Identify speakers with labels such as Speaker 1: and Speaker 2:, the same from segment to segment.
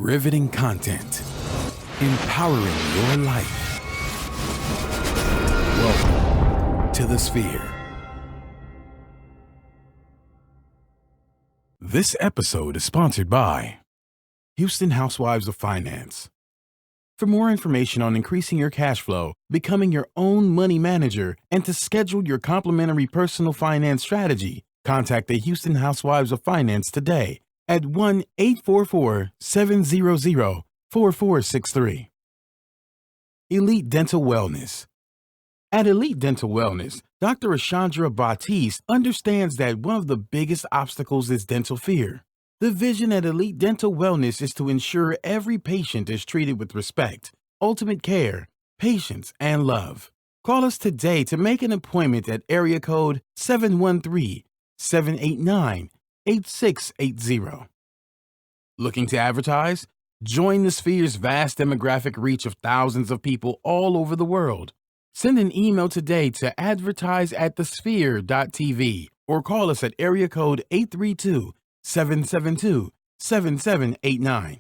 Speaker 1: Riveting content. Empowering your life. Welcome to The Sphere. This episode is sponsored by Houston Housewives of Finance. For more information on increasing your cash flow, becoming your own money manager, and to schedule your complimentary personal finance strategy, contact the Houston Housewives of Finance today at 1-844-700-4463. Elite Dental Wellness. At Elite Dental Wellness, Dr. Ashandra Batiste understands that one of the biggest obstacles is dental fear. The vision at Elite Dental Wellness is to ensure every patient is treated with respect, ultimate care, patience, and love. Call us today to make an appointment at area code 713-789-8680. Looking to advertise? Join the Sphere's vast demographic reach of thousands of people all over the world. Send an email today to advertise@thesphere.tv or call us at area code 832-772-7789.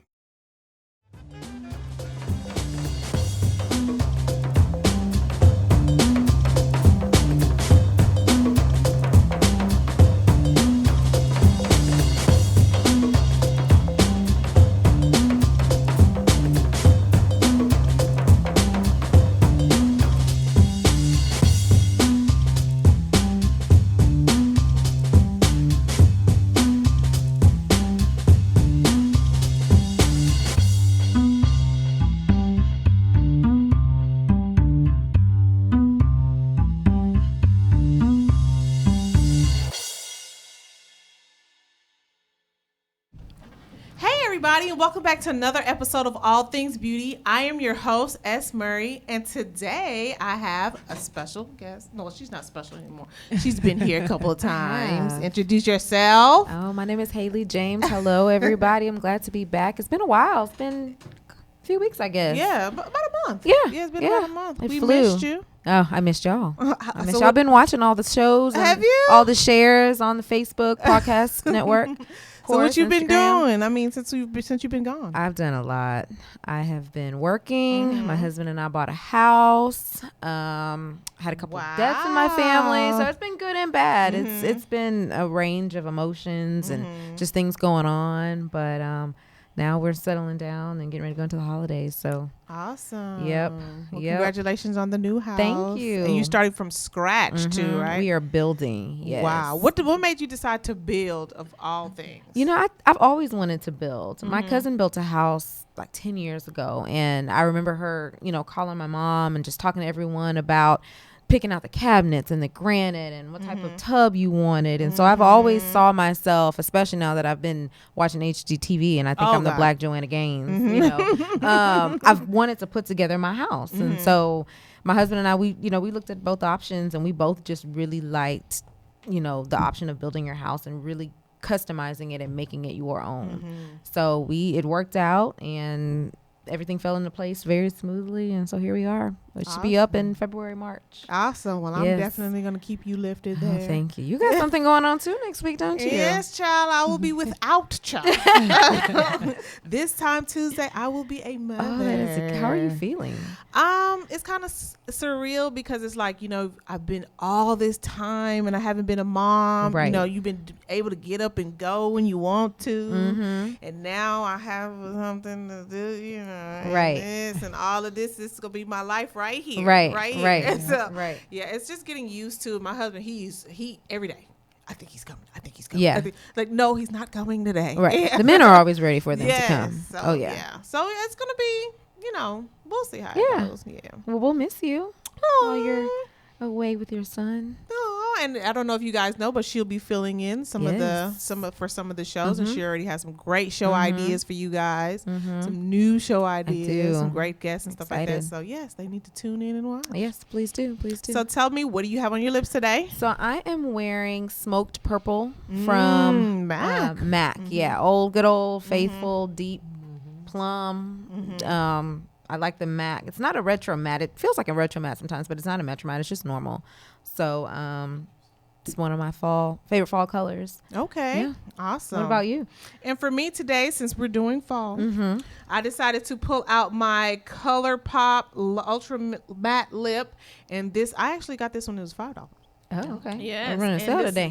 Speaker 2: Everybody, and welcome back to another episode of All Things Beauty. I am your host, S. Murray, and today I have a special guest. No, she's not special anymore. She's been here a couple of times.
Speaker 3: Yeah.
Speaker 2: Introduce yourself.
Speaker 3: Oh, my name is Haley James. Hello, everybody. I'm glad to be back. It's been a while. It's been a few weeks, I guess.
Speaker 2: Yeah, about a month.
Speaker 3: Yeah.
Speaker 2: It's been about a month.
Speaker 3: It
Speaker 2: We
Speaker 3: flew.
Speaker 2: missed you.
Speaker 3: Oh, I missed y'all. I missed
Speaker 2: So
Speaker 3: y'all. I've been watching all the shows. And
Speaker 2: Have you?
Speaker 3: all the shares on the Facebook podcast network.
Speaker 2: So what
Speaker 3: course,
Speaker 2: you been
Speaker 3: Instagram.
Speaker 2: doing? I mean, since you've been gone.
Speaker 3: I've done a lot. I have been working. My husband and I bought a house. Had a couple of deaths in my family, so it's been good and bad. It's been a range of emotions and just things going on. But now we're settling down and getting ready to go into the holidays. So
Speaker 2: awesome.
Speaker 3: Yep.
Speaker 2: Well,
Speaker 3: Yep.
Speaker 2: congratulations on the new house.
Speaker 3: Thank you.
Speaker 2: And you started from scratch too, right?
Speaker 3: We are building. Yes.
Speaker 2: Wow. What made you decide to build of all things?
Speaker 3: You know, I've always wanted to build. My cousin built a house like 10 years ago. And I remember her, calling my mom and just talking to everyone about picking out the cabinets and the granite and what type of tub you wanted. And so I've always saw myself, especially now that I've been watching HGTV and I think I'm the Black Joanna Gaines, I've wanted to put together my house. And so my husband and I, we looked at both options and we both just really liked, the option of building your house and really customizing it and making it your own. So it worked out and everything fell into place very smoothly, and so here we are. It should be up in February, March.
Speaker 2: Awesome. Well, I'm definitely going to keep you lifted there.
Speaker 3: Oh, thank you. You got something going on too next week, don't you?
Speaker 2: Yes, child. I will be without child. This time Tuesday, I will be a mother.
Speaker 3: Oh, how are you feeling?
Speaker 2: It's kind of surreal because it's like, I've been all this time and I haven't been a mom.
Speaker 3: Right.
Speaker 2: You've been able to get up and go when you want to. And now I have something to do,
Speaker 3: Right.
Speaker 2: and this and all of this. This is going to be my life right here.
Speaker 3: Right.
Speaker 2: Right here.
Speaker 3: Right.
Speaker 2: So,
Speaker 3: Right.
Speaker 2: yeah, it's just getting used to it. My husband, he every day. I think he's coming. I think he's coming.
Speaker 3: Yeah.
Speaker 2: No, he's not coming today.
Speaker 3: Right.
Speaker 2: Yeah.
Speaker 3: The men are always ready for them
Speaker 2: Yes.
Speaker 3: to come.
Speaker 2: So,
Speaker 3: Oh, yeah.
Speaker 2: So it's going to be, we'll see how it goes. Yeah.
Speaker 3: Well, we'll miss you while you're away with your son.
Speaker 2: Oh, and I don't know if you guys know, but she'll be filling in some of the shows, and she already has some great show ideas for you guys, some new show ideas, some great guests and stuff like that. So yes, they need to tune in and watch.
Speaker 3: Yes, please do. Please do.
Speaker 2: So tell me, what do you have on your lips today?
Speaker 3: So I am wearing smoked purple from
Speaker 2: MAC.
Speaker 3: MAC. Yeah, good old faithful deep plum. I like the matte. It's not a retro matte. It feels like a retro matte sometimes, but it's not a retro matte. It's just normal. So It's one of my favorite fall colors.
Speaker 2: Okay.
Speaker 3: Yeah.
Speaker 2: Awesome.
Speaker 3: What about you?
Speaker 2: And for me today, since we're doing fall, I decided to pull out my ColourPop Ultra Matte Lip. And this, I actually got this when it was $5.
Speaker 3: Oh, okay.
Speaker 2: Yeah,
Speaker 3: We're running sale today.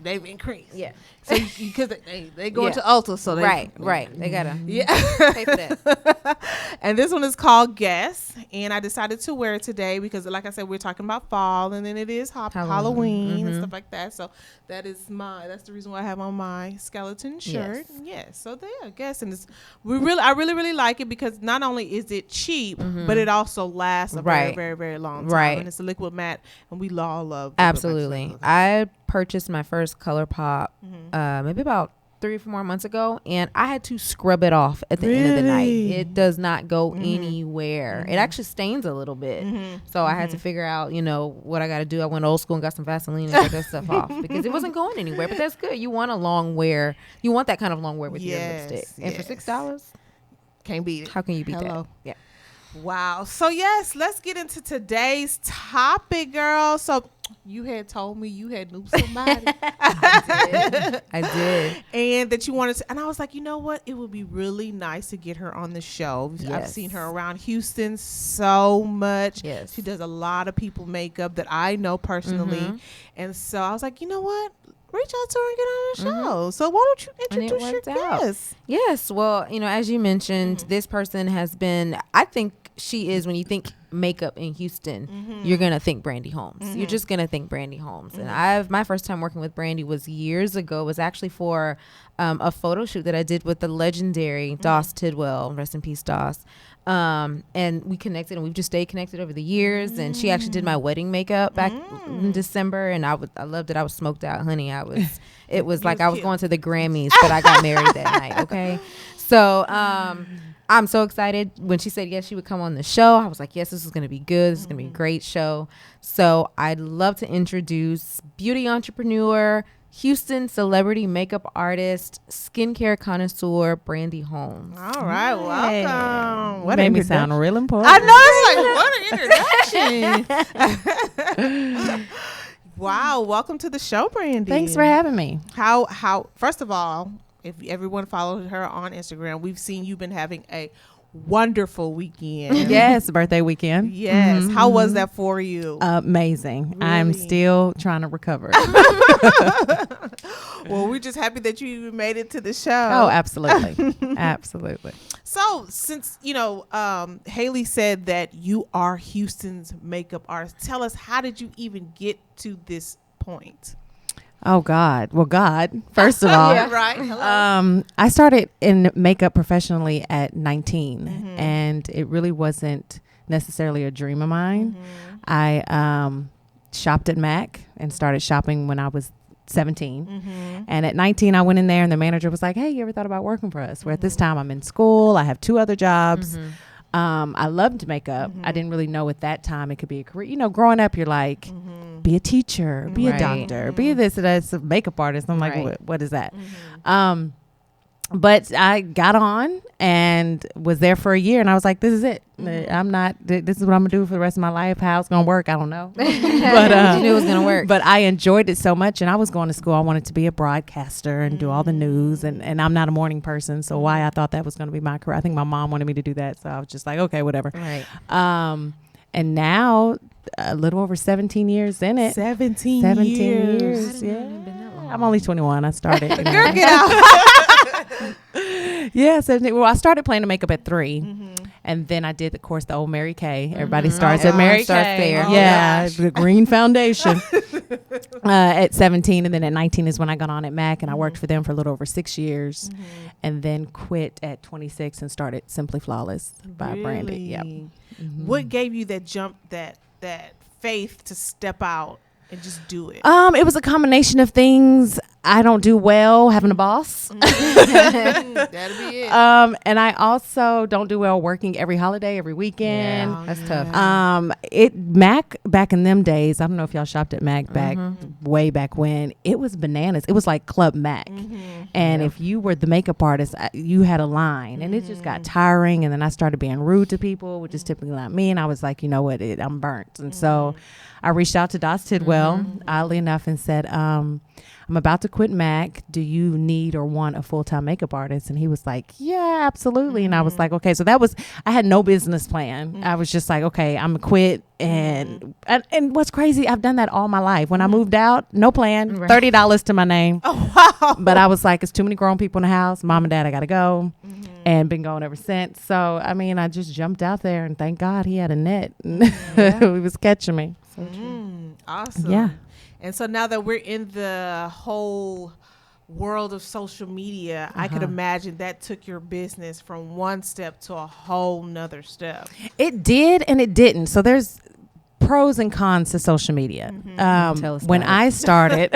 Speaker 2: They've increased.
Speaker 3: Yeah.
Speaker 2: So because they go into Ulta, so
Speaker 3: right. They gotta pay for
Speaker 2: that. And this one is called Guess, and I decided to wear it today because, like I said, we're talking about fall, and then it is Halloween and stuff like that. So that's the reason why I have on my skeleton shirt. Yes. So there, Guess, and I really like it because not only is it cheap, but it also lasts a very, very, very long time.
Speaker 3: Right.
Speaker 2: And it's a liquid matte, and we all love.
Speaker 3: Absolutely. I purchased my first ColourPop maybe about 3 or 4 months ago, and I had to scrub it off at the end of the night. It does not go anywhere. It actually stains a little bit. So I had to figure out, what I got to do. I went old school and got some Vaseline and got that stuff off because it wasn't going anywhere. But that's good. You want a long wear. You want that kind of long wear with your lipstick. And for $6,
Speaker 2: can't beat it.
Speaker 3: How can you beat that?
Speaker 2: Yeah. Wow. So yes, let's get into today's topic, girl. So you had told me you had knew somebody.
Speaker 3: I did.
Speaker 2: And that you wanted to, and I was like, you know what? It would be really nice to get her on the show.
Speaker 3: Yes.
Speaker 2: I've seen her around Houston so much.
Speaker 3: Yes.
Speaker 2: She does a lot of people makeup that I know personally. And so I was like, you know what? Reach out to her and get on the show. So why don't you introduce your guest?
Speaker 3: Yes. Well, as you mentioned, this person has been, I think she is, when you think makeup in Houston, you're going to think Brandi Holmes. You're just going to think Brandi Holmes. And my first time working with Brandi was years ago. It was actually for a photo shoot that I did with the legendary Doss Tidwell. Rest in peace, Doss. And we connected, and we've just stayed connected over the years. And she actually did my wedding makeup back in December, and I loved it. I was smoked out, honey. It was like I was going to the Grammys, but I got married that night. Okay, so I'm so excited. When she said yes, she would come on the show, I was like, yes, this is going to be good. This is going to be a great show. So I'd love to introduce beauty entrepreneur, Houston celebrity makeup artist, skincare connoisseur, Brandi Holmes.
Speaker 2: All right, welcome.
Speaker 4: What made me sound real important.
Speaker 2: I know, it's like, what an introduction. Wow, welcome to the show, Brandi.
Speaker 4: Thanks for having me.
Speaker 2: How? First of all, if everyone followed her on Instagram, we've seen you've been having a wonderful weekend.
Speaker 4: Yes, birthday weekend.
Speaker 2: Yes. How was that for you?
Speaker 4: Amazing.
Speaker 2: Really?
Speaker 4: I'm still trying to recover.
Speaker 2: Well, we're just happy that you even made it to the show.
Speaker 4: Oh, absolutely. Absolutely.
Speaker 2: So since, Haley said that you are Houston's makeup artist, tell us, how did you even get to this point?
Speaker 4: Oh, God. Well, God, first of all.
Speaker 2: Yeah, right. Hello.
Speaker 4: I started in makeup professionally at 19, and it really wasn't necessarily a dream of mine. I shopped at MAC and started shopping when I was 17. And at 19, I went in there, and the manager was like, hey, you ever thought about working for us? Where at this time, I'm in school. I have 2 other jobs. I loved makeup. I didn't really know at that time it could be a career. Growing up, you're like, be a teacher, be a doctor, be this, that's a makeup artist. I'm like, what is that? But I got on and was there for a year, and I was like, this is it. This is what I'm gonna do for the rest of my life. How it's gonna work, I don't know. But
Speaker 3: you knew it was gonna work.
Speaker 4: But I enjoyed it so much, and I was going to school. I wanted to be a broadcaster and do all the news, and I'm not a morning person, so why I thought that was gonna be my career. I think my mom wanted me to do that, so I was just like, okay, whatever.
Speaker 3: Right.
Speaker 4: And now a little over 17 years in it.
Speaker 2: 17
Speaker 4: years. Yeah. I'm only 21. I started.
Speaker 2: Girl, get out.
Speaker 4: Yeah, 17. Well, I started playing the makeup at 3, and then I did, of course, the old Mary Kay. Everybody starts at Mary Kay.
Speaker 3: Starts there.
Speaker 4: Yeah, the green foundation. At 17, and then at 19 is when I got on at MAC, and I worked for them for a little over 6 years, and then quit at 26 and started Simply Flawless by Brandi. Yep.
Speaker 2: What gave you that jump, that faith to step out and just do it?
Speaker 4: It was a combination of things. I don't do well having a boss.
Speaker 2: That'll be it.
Speaker 4: And I also don't do well working every holiday, every weekend.
Speaker 3: Yeah, that's tough.
Speaker 4: MAC back in them days, I don't know if y'all shopped at MAC back way back when, it was bananas. It was like Club MAC. And if you were the makeup artist, you had a line, and it just got tiring. And then I started being rude to people, which is typically not me. And I was like, you know what, I'm burnt. And so I reached out to Doss Tidwell, oddly enough, and said, I'm about to quit MAC. Do you need or want a full-time makeup artist? And he was like, yeah, absolutely. And I was like, okay. So I had no business plan. I was just like, okay, I'm gonna quit. And what's crazy, I've done that all my life. When I moved out, no plan, $30 to my name.
Speaker 2: Oh, wow.
Speaker 4: But I was like, it's too many grown people in the house. Mom and dad, I got to go. And been going ever since. So, I mean, I just jumped out there and thank God he had a net. He was catching me. So
Speaker 2: awesome.
Speaker 4: Yeah.
Speaker 2: And so now that we're in the whole world of social media, I could imagine that took your business from one step to a whole nother step.
Speaker 4: It did and it didn't. So there's pros and cons to social media. When I started,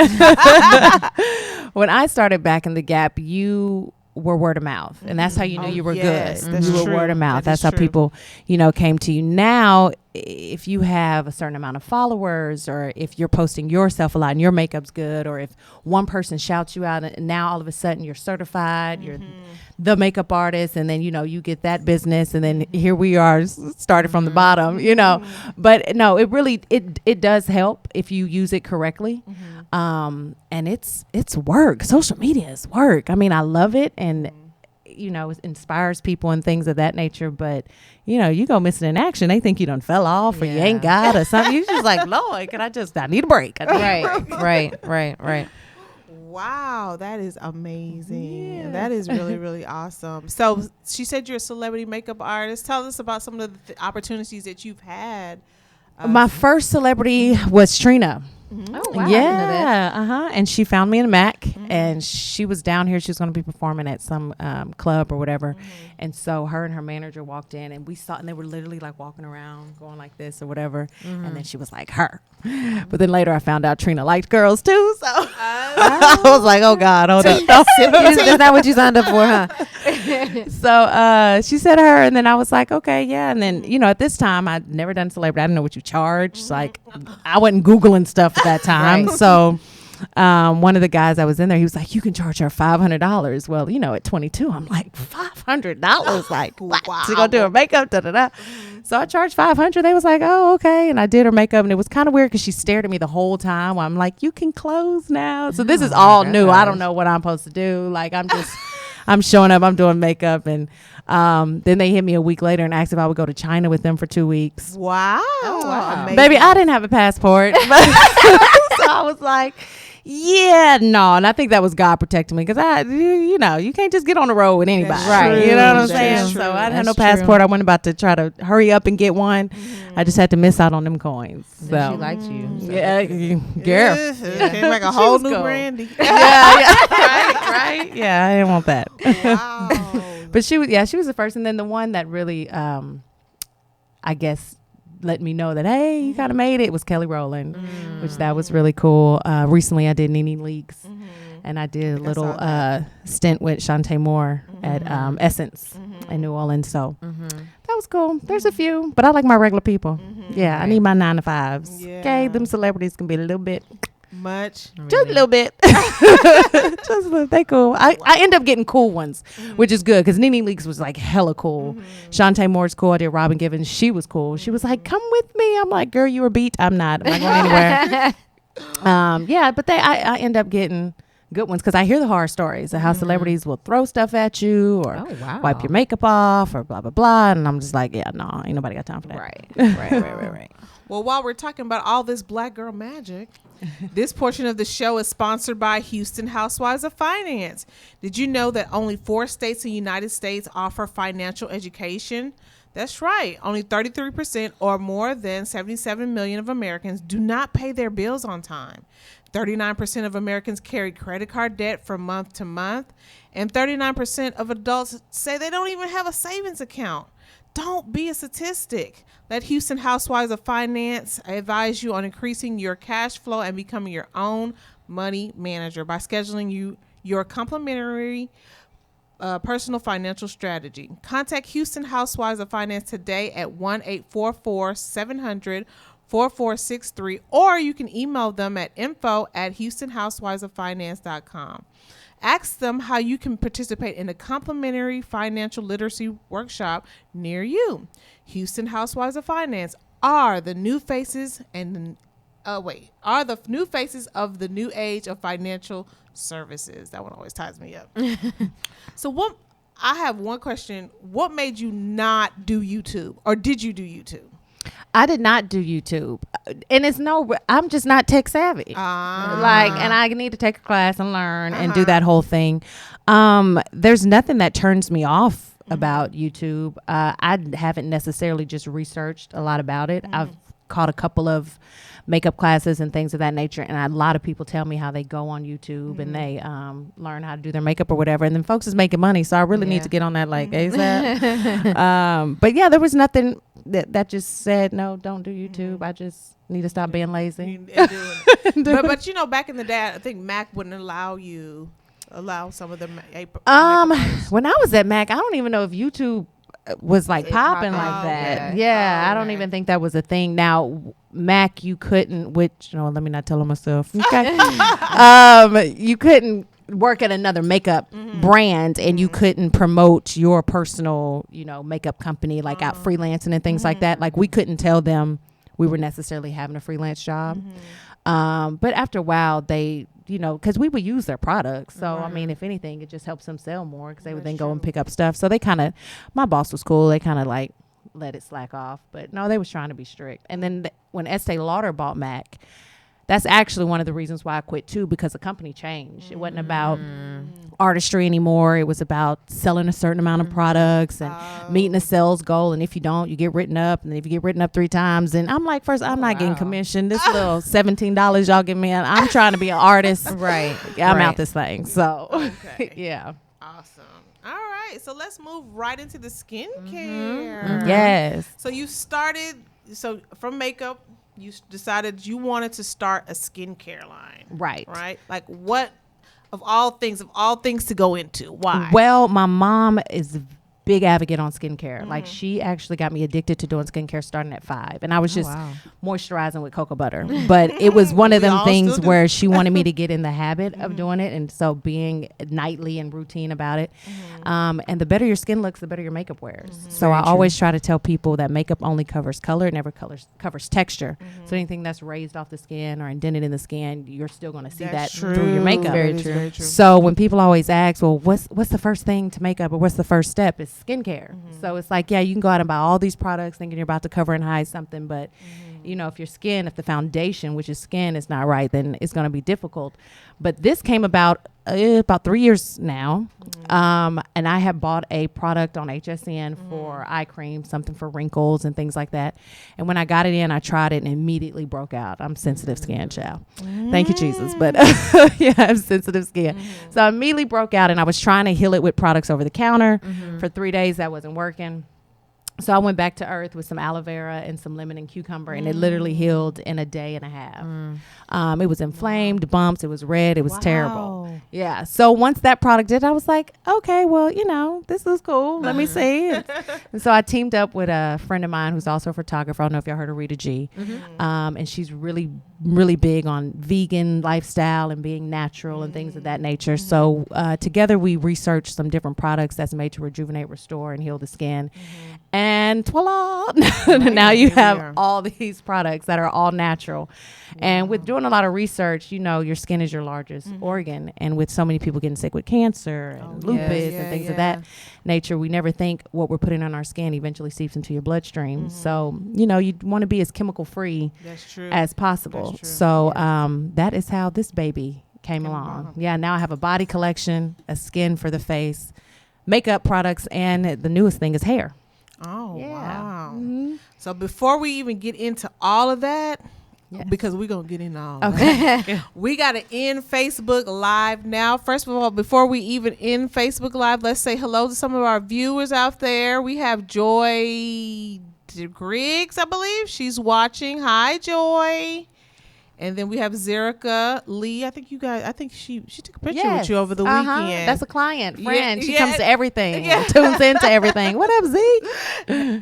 Speaker 4: when I started back in the Gap, you were word of mouth, and that's how you knew you were good. You were word of mouth. That's how people, came to you. Now, if you have a certain amount of followers, or if you're posting yourself a lot and your makeup's good, or if one person shouts you out, and now all of a sudden you're certified, you're the makeup artist, and then you get that business, and then here we are, started from the bottom, But no, it really it does help if you use it correctly. And it's work. Social media is work. I mean, I love it, and it inspires people and things of that nature. But you go missing in action, they think you done fell off or you ain't got or something. You just like, Lord, I need a break.
Speaker 3: Right.
Speaker 2: Wow, that is amazing. Yeah. That is really, really awesome. So she said you're a celebrity makeup artist. Tell us about some of the opportunities that you've had.
Speaker 4: My first celebrity was Trina.
Speaker 3: Oh, wow.
Speaker 4: Yeah. And she found me in MAC, and she was down here. She was going to be performing at some club or whatever. And so her and her manager walked in, and we saw, and they were literally like walking around going like this or whatever. And then she was like, her. But then later I found out Trina liked girls too. So I was like, oh God, hold up.
Speaker 3: That's not what you signed up for, huh?
Speaker 4: So she said her, and then I was like, okay, yeah. And then, at this time I'd never done celebrity. I didn't know what you charge. Like I wasn't Googling stuff at that time. Right. So one of the guys that was in there, he was like, you can charge her $500. Well, at 22, I'm like, $500? Like, what? Wow. To go do her makeup? So I charged $500. They was like, oh, okay. And I did her makeup, and it was kind of weird because she stared at me the whole time while I'm like, you can close now. So this is all new. I don't know what I'm supposed to do. Like, I'm showing up, I'm doing makeup, and then they hit me a week later and asked if I would go to China with them for 2 weeks.
Speaker 2: Wow. Oh, wow.
Speaker 4: Baby, I didn't have a passport. So I was like, yeah, no. And I think that was God protecting me, because you can't just get on the road with anybody.
Speaker 2: That's right.
Speaker 4: You know what I'm saying? So I didn't have no passport. I wasn't about to try to hurry up and get one. I just had to miss out on them coins. So
Speaker 3: she liked you. So.
Speaker 4: Yeah, girl.
Speaker 2: Came like a whole new Brandy.
Speaker 4: Yeah. Right. Yeah, I didn't want that.
Speaker 2: Wow.
Speaker 4: But she was the first, and then the one that really, I guess, let me know that, hey, you kind of made it, was Kelly Rowland, which that was really cool. Recently I did Nene Leakes, and I did a little stint with Shantae Moore at Essence in New Orleans. So that was cool. There's a few, but I like my regular people. I need my 9 to 5s.
Speaker 2: Yeah.
Speaker 4: Okay, them celebrities can be a little bit
Speaker 2: much,
Speaker 4: just a little bit. Just a little. They cool. I end up getting cool ones, which is good, because Nene Leakes was like hella cool. Shantae Moore's cool. I did Robin Givens. She was cool. She was like, come with me. I'm like, girl, you were beat. I'm not going anywhere. But I end up getting good ones, because I hear the horror stories of how celebrities will throw stuff at you, or wipe your makeup off, or blah blah blah, and I'm just like, yeah, no, ain't nobody got time for that.
Speaker 3: Right.
Speaker 2: Well, while we're talking about all this black girl magic, this portion of the show is sponsored by Houston Housewives of Finance. Did you know that only 4 states in the United States offer financial education? That's right. Only 33%, or more than 77 million of Americans, do not pay their bills on time. 39% of Americans carry credit card debt from month to month, and 39% of adults say they don't even have a savings account. Don't be a statistic. Let Houston Housewives of Finance advise you on increasing your cash flow and becoming your own money manager by scheduling your complimentary personal financial strategy. Contact Houston Housewives of Finance today at 1-844-700-4463, or you can email them at info@houstonhousewivesoffinance.com. Ask them how you can participate in a complimentary financial literacy workshop near you. Houston Housewives of Finance are the new faces and are the new faces of the new age of financial services. That one always ties me up. So I have one question. What made you not do YouTube, or did you do YouTube?
Speaker 4: I did not do YouTube, and I'm just not tech savvy. And I need to take a class and learn and do that whole thing. There's nothing that turns me off about YouTube. I haven't necessarily just researched a lot about it. I've caught a couple of makeup classes and things of that nature, and a lot of people tell me how they go on YouTube and they learn how to do their makeup or whatever, and then folks is making money, so I really need to get on that like ASAP. But yeah, there was nothing that just said no, don't do YouTube. I just need to stop being lazy.
Speaker 2: But you know, back in the day, I think Mac wouldn't allow some of them.
Speaker 4: When I was at Mac, I don't even know if YouTube was like popping like that. Yeah, I don't even think that was a thing. Now Mac, you couldn't, let me not tell on myself. Okay. You couldn't work at another makeup brand, and you couldn't promote your personal, makeup company like out freelancing and things like that. Like we couldn't tell them we were necessarily having a freelance job. But after a while, they, because we would use their products. So, I mean, if anything, it just helps them sell more because they would then go and pick up stuff. So they my boss was cool. They kind of like let it slack off. But no, they was trying to be strict. And then when Estee Lauder bought Mac, that's actually one of the reasons why I quit too, because the company changed. It wasn't about artistry anymore. It was about selling a certain amount of products and meeting a sales goal. And if you don't, you get written up. And if you get written up 3 times, and I'm like, first, I'm not getting commissioned. This little $17 y'all give me, I'm trying to be an artist.
Speaker 3: Right.
Speaker 4: I'm out this thing. So, yeah.
Speaker 2: Awesome. All right. So let's move right into the skincare.
Speaker 4: Yes.
Speaker 2: So you started, from makeup, you decided you wanted to start a skincare line. Right. Like what, of all things to go into, why?
Speaker 4: Well, my mom is a big advocate on skincare. Like she actually got me addicted to doing skincare starting at 5. And I was just moisturizing with cocoa butter. But it was one of them things where she wanted me to get in the habit of doing it. And so being nightly and routine about it. And the better your skin looks, the better your makeup wears. So I always try to tell people that makeup only covers color, it never covers texture. So anything that's raised off the skin or indented in the skin, you're still going to see that through your makeup.
Speaker 3: Very true.
Speaker 4: So when people always ask, well, what's the first thing to makeup, or what's the first step? It's skincare. So it's like, yeah, you can go out and buy all these products thinking you're about to cover and hide something, but if the foundation, which is skin, is not right, then it's going to be difficult. But this came about 3 years now. And I have bought a product on HSN for eye cream, something for wrinkles and things like that. And when I got it in, I tried it and immediately broke out. I'm sensitive skin, child. Thank you, Jesus. But yeah, I have sensitive skin. So I immediately broke out, and I was trying to heal it with products over the counter. For 3 days, that wasn't working. So I went back to earth with some aloe vera and some lemon and cucumber, and it literally healed in a day and a half. It was inflamed, bumps, it was red, it was terrible. Yeah. So once that product did, I was like, okay, well, this is cool. Let me see. And so I teamed up with a friend of mine who's also a photographer. I don't know if y'all heard of Rita G. And she's really, really big on vegan lifestyle and being natural and things of that nature. So together we researched some different products that's made to rejuvenate, restore, and heal the skin. And voila, now you have all these products that are all natural. And with doing a lot of research, your skin is your largest organ. And with so many people getting sick with cancer and lupus and things of that nature, we never think what we're putting on our skin eventually seeps into your bloodstream. So, you want to be as chemical free as possible. So that is how this baby came along. Yeah, now I have a body collection, a skin for the face, makeup products, and the newest thing is hair.
Speaker 2: Oh, wow. So before we even get into all of that, because we're going to get into all of that, we got to end Facebook Live now. First of all, before we even end Facebook Live, let's say hello to some of our viewers out there. We have Joy Griggs, I believe. She's watching. Hi, Joy. And then we have Zerica Lee. I think she took a picture with you over the weekend.
Speaker 4: That's a client, friend. She comes to everything, tunes into everything. What up, Z?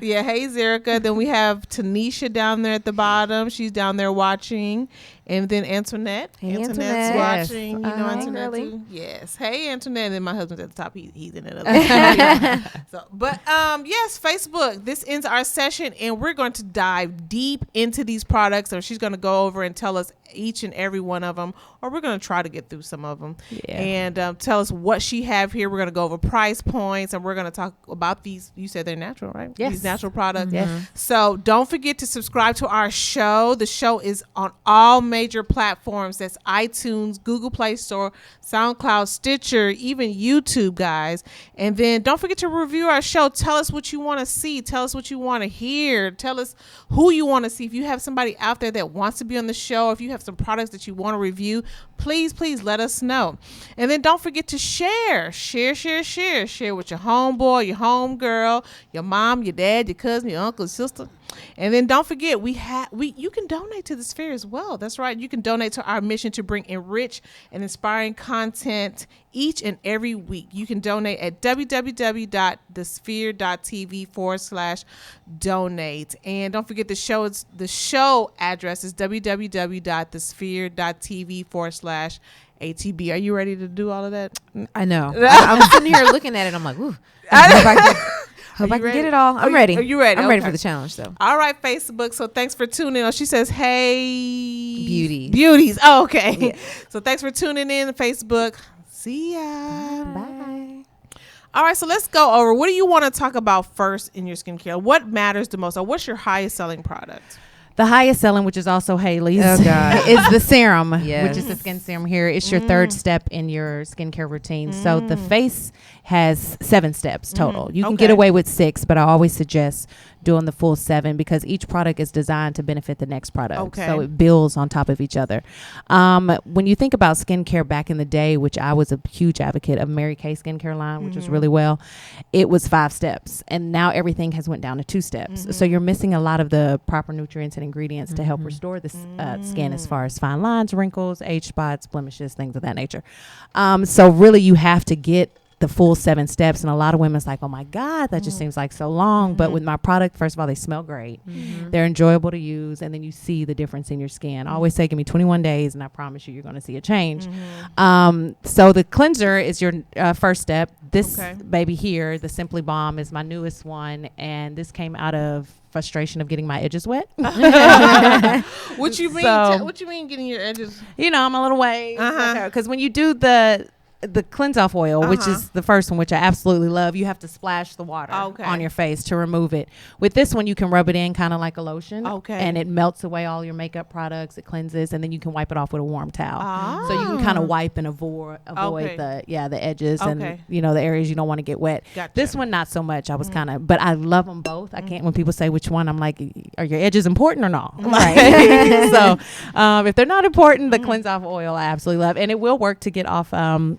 Speaker 2: Yeah, hey, Zerica. Then we have Tanisha down there at the bottom. She's down there watching. And then Antoinette.
Speaker 3: Hey,
Speaker 2: Antoinette's
Speaker 3: Antoinette.
Speaker 2: watching. You know Antoinette too? Yes. Hey, Antoinette. And my husband's at the top. He's in it. Yes, Facebook. This ends our session, and we're going to dive deep into these products. So she's going to go over and tell us each and every one of them, or we're going to try to get through some of them, and tell us what she have here. We're going to go over price points, and we're going to talk about these. You said they're natural, right?
Speaker 4: Yes.
Speaker 2: These natural products.
Speaker 4: Yes.
Speaker 2: So don't forget to subscribe to our show. The show is on all major platforms. That's iTunes, Google Play Store, SoundCloud, Stitcher, even YouTube, guys. And then don't forget to review our show. Tell us what you want to see. Tell us what you want to hear. Tell us who you want to see. If you have somebody out there that wants to be on the show, if you have some products that you want to review, please let us know. And then don't forget to share with your homeboy, your homegirl, your mom, your dad, your cousin, your uncle, sister. And then don't forget, you can donate to this fair as well. That's right. You can donate to our mission to bring enriched and inspiring content each and every week. You can donate at www.thesphere.tv/donate. And don't forget the show address is www.thesphere.tv/ATB. Are you ready to do all of that?
Speaker 3: I know. I'm sitting here looking at it. I'm like, ooh. Hope I can get it all. I'm ready.
Speaker 2: Are you ready?
Speaker 3: I'm ready for the challenge, though.
Speaker 2: All right, Facebook. So thanks for tuning in. She says, hey.
Speaker 3: Beauties.
Speaker 2: Oh, okay.
Speaker 3: Yeah.
Speaker 2: So thanks for tuning in to Facebook. See ya.
Speaker 3: Bye.
Speaker 2: All right, so let's go over. What do you want to talk about first in your skincare? What matters the most? Or what's your highest selling product?
Speaker 4: The highest selling, which is also Haley's,
Speaker 3: Oh, God.
Speaker 4: is the serum,
Speaker 3: Yes.
Speaker 4: which is the skin serum here. It's your third step in your skincare routine. So the face has 7 steps total. You can get away with 6, but I always suggest doing the full 7 because each product is designed to benefit the next product.
Speaker 2: Okay.
Speaker 4: So it builds on top of each other. When you think about skincare back in the day, which I was a huge advocate of Mary Kay skincare line, which was really well, it was 5 steps. And now everything has went down to 2 steps. So you're missing a lot of the proper nutrients and ingredients to help restore the skin as far as fine lines, wrinkles, age spots, blemishes, things of that nature. So really you have to get the full 7 steps, and a lot of women's like, oh my God, that just seems like so long. But with my product, first of all, they smell great. They're enjoyable to use, and then you see the difference in your skin. I always say, give me 21 days and I promise you're going to see a change. So the cleanser is your first step. This baby here, the Simply Balm, is my newest one, and this came out of frustration of getting my edges wet.
Speaker 2: What you mean?
Speaker 4: So,
Speaker 2: What you mean getting your edges?
Speaker 4: You know, I'm a little way because when you do the cleanse off oil, which is the first one, which I absolutely love, you have to splash the water on your face to remove it. With this one, you can rub it in kind of like a lotion, and it melts away all your makeup products. It cleanses, and then you can wipe it off with a warm towel. So you can kind of wipe and avoid the edges and the areas you don't want to get wet.
Speaker 2: Gotcha.
Speaker 4: This one, not so much. I was kind of, but I love them both. I can't, when people say which one, I'm like, are your edges important or not? Right. So if they're not important, the cleanse off oil I absolutely love, and it will work to get off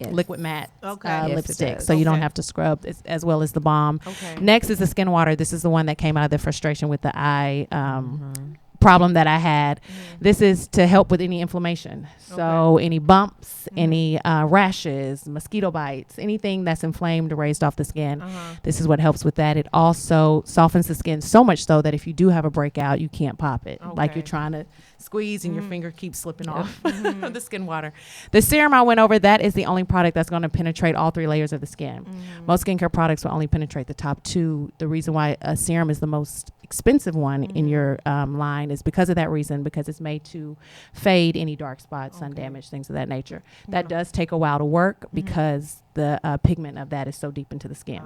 Speaker 4: liquid matte lipstick, so you don't have to scrub as well as the balm. Next is the skin water. This is the one that came out of the frustration with the eye problem that I had. This is to help with any inflammation. So any bumps, any rashes, mosquito bites, anything that's inflamed or raised off the skin. This is what helps with that. It also softens the skin so much so that if you do have a breakout, you can't pop it. Like you're trying to squeeze and your finger keeps slipping off the skin water. The serum I went over, that is the only product that's going to penetrate all 3 layers of the skin. Most skincare products will only penetrate the top 2. The reason why a serum is the most expensive one in your line is because of that reason, because it's made to fade any dark spots, sun damage, things of that nature. That does take a while to work because the pigment of that is so deep into the skin.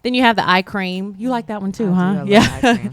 Speaker 4: Then you have the eye cream. You like that one too, huh? Yeah.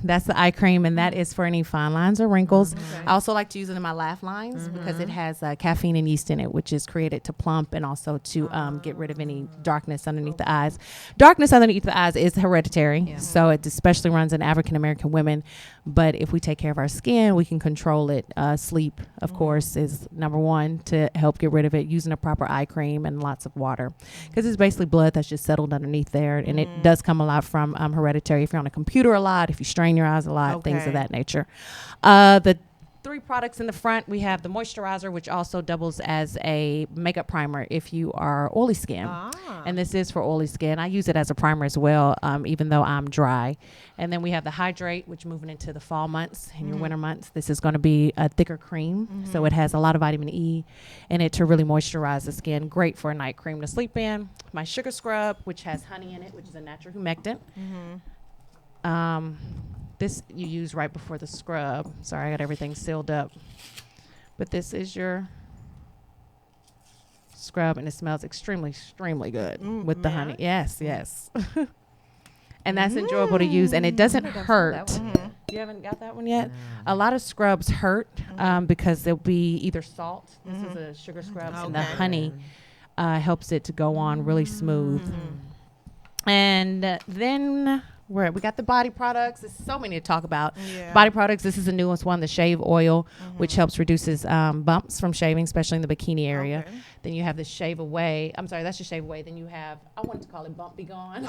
Speaker 4: That's the eye cream, and that is for any fine lines or wrinkles. I also like to use it in my laugh lines because it has caffeine and yeast in it, which is created to plump and also to get rid of any darkness underneath the eyes. Darkness underneath the eyes is hereditary, so it especially runs in African American women. But if we take care of our skin, we can control it. Sleep, of course, is number 1 to help get rid of it, using a proper eye cream and lots of water, because it's basically blood that's just settled underneath there, and it does come a lot from hereditary. If you're on a computer a lot, if you strain your eyes a lot, things of that nature. The 3 products in the front. We have the moisturizer, which also doubles as a makeup primer if you are oily skin. And this is for oily skin. I use it as a primer as well, even though I'm dry. And then we have the Hydrate, which moving into the fall months and your winter months, this is going to be a thicker cream. So it has a lot of vitamin E in it to really moisturize the skin. Great for a night cream to sleep in. My sugar scrub, which has honey in it, which is a natural humectant. This you use right before the scrub. Sorry, I got everything sealed up. But this is your scrub, and it smells extremely, extremely good with the honey. Yes. And that's enjoyable to use, and it doesn't hurt. You haven't got that one yet? No. A lot of scrubs hurt because there'll be either salt. This is a sugar scrub, and the honey helps it to go on really smooth. And then we got the body products. There's so many to talk about. Body products, this is the newest one, the shave oil, which helps reduces bumps from shaving, especially in the bikini area. Then you have the shave away. I'm sorry, that's your shave away. Then you have, I wanted to call it Bump Be Gone.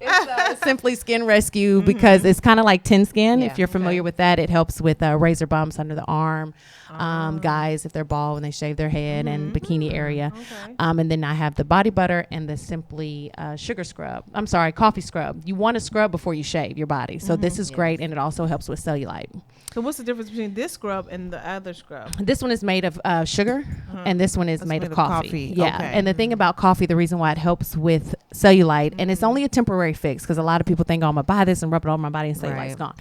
Speaker 4: It's Simply Skin Rescue because it's kind of like Tin Skin. If you're familiar with that, it helps with razor bumps under the arm. Guys, if they're bald when they shave their head and bikini area. And then I have the body butter and the Simply sugar scrub. I'm sorry, coffee scrub. You want to scrub before you shave your body. So this is great, and it also helps with cellulite.
Speaker 2: So what's the difference between this scrub and the other scrub?
Speaker 4: This one is made of sugar, and this one is made of coffee. Yeah, and the thing about coffee, the reason why it helps with cellulite, and it's only a temporary fix because a lot of people think, oh, I'm going to buy this and rub it on my body and cellulite's gone.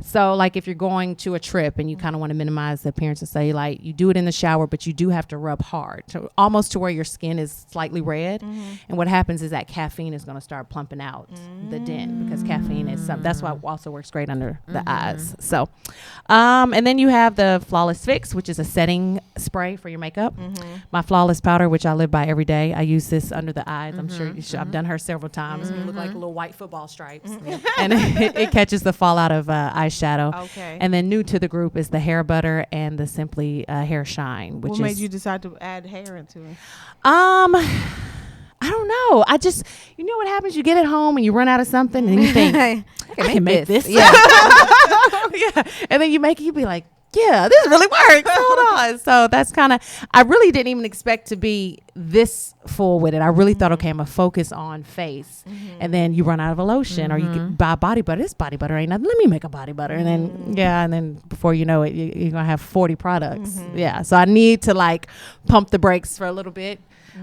Speaker 4: So like if you're going to a trip and you kind of want to minimize the appearance of cellulite, you do it in the shower, but you do have to rub hard, almost to where your skin is slightly red. And what happens is that caffeine is going to start plumping out the dent because caffeine is that's why it also works great under the eyes. So, and then you have the Flawless Fix, which is a setting spray for your makeup. My Flawless Powder, which I live by every day. I use this under the eyes. I'm sure you should. I've done her several times. You look like little white football stripes. And it catches the fallout of eyeshadow. And then new to the group is the hair butter and the Simply hair shine. What
Speaker 2: made you decide to add hair into it?
Speaker 4: I don't know. I just, you know what happens? You get at home and you run out of something and you think, I can make this. Yeah. And then you make it, you be like, yeah, this really works. Hold on. So that's kind of, I really didn't even expect to be this full with it. I really thought, okay, I'm going to focus on face. And then you run out of a lotion or you can buy body butter. This body butter ain't nothing. Let me make a body butter. And then, and then before you know it, you're going to have 40 products. Yeah. So I need to like pump the brakes for a little bit.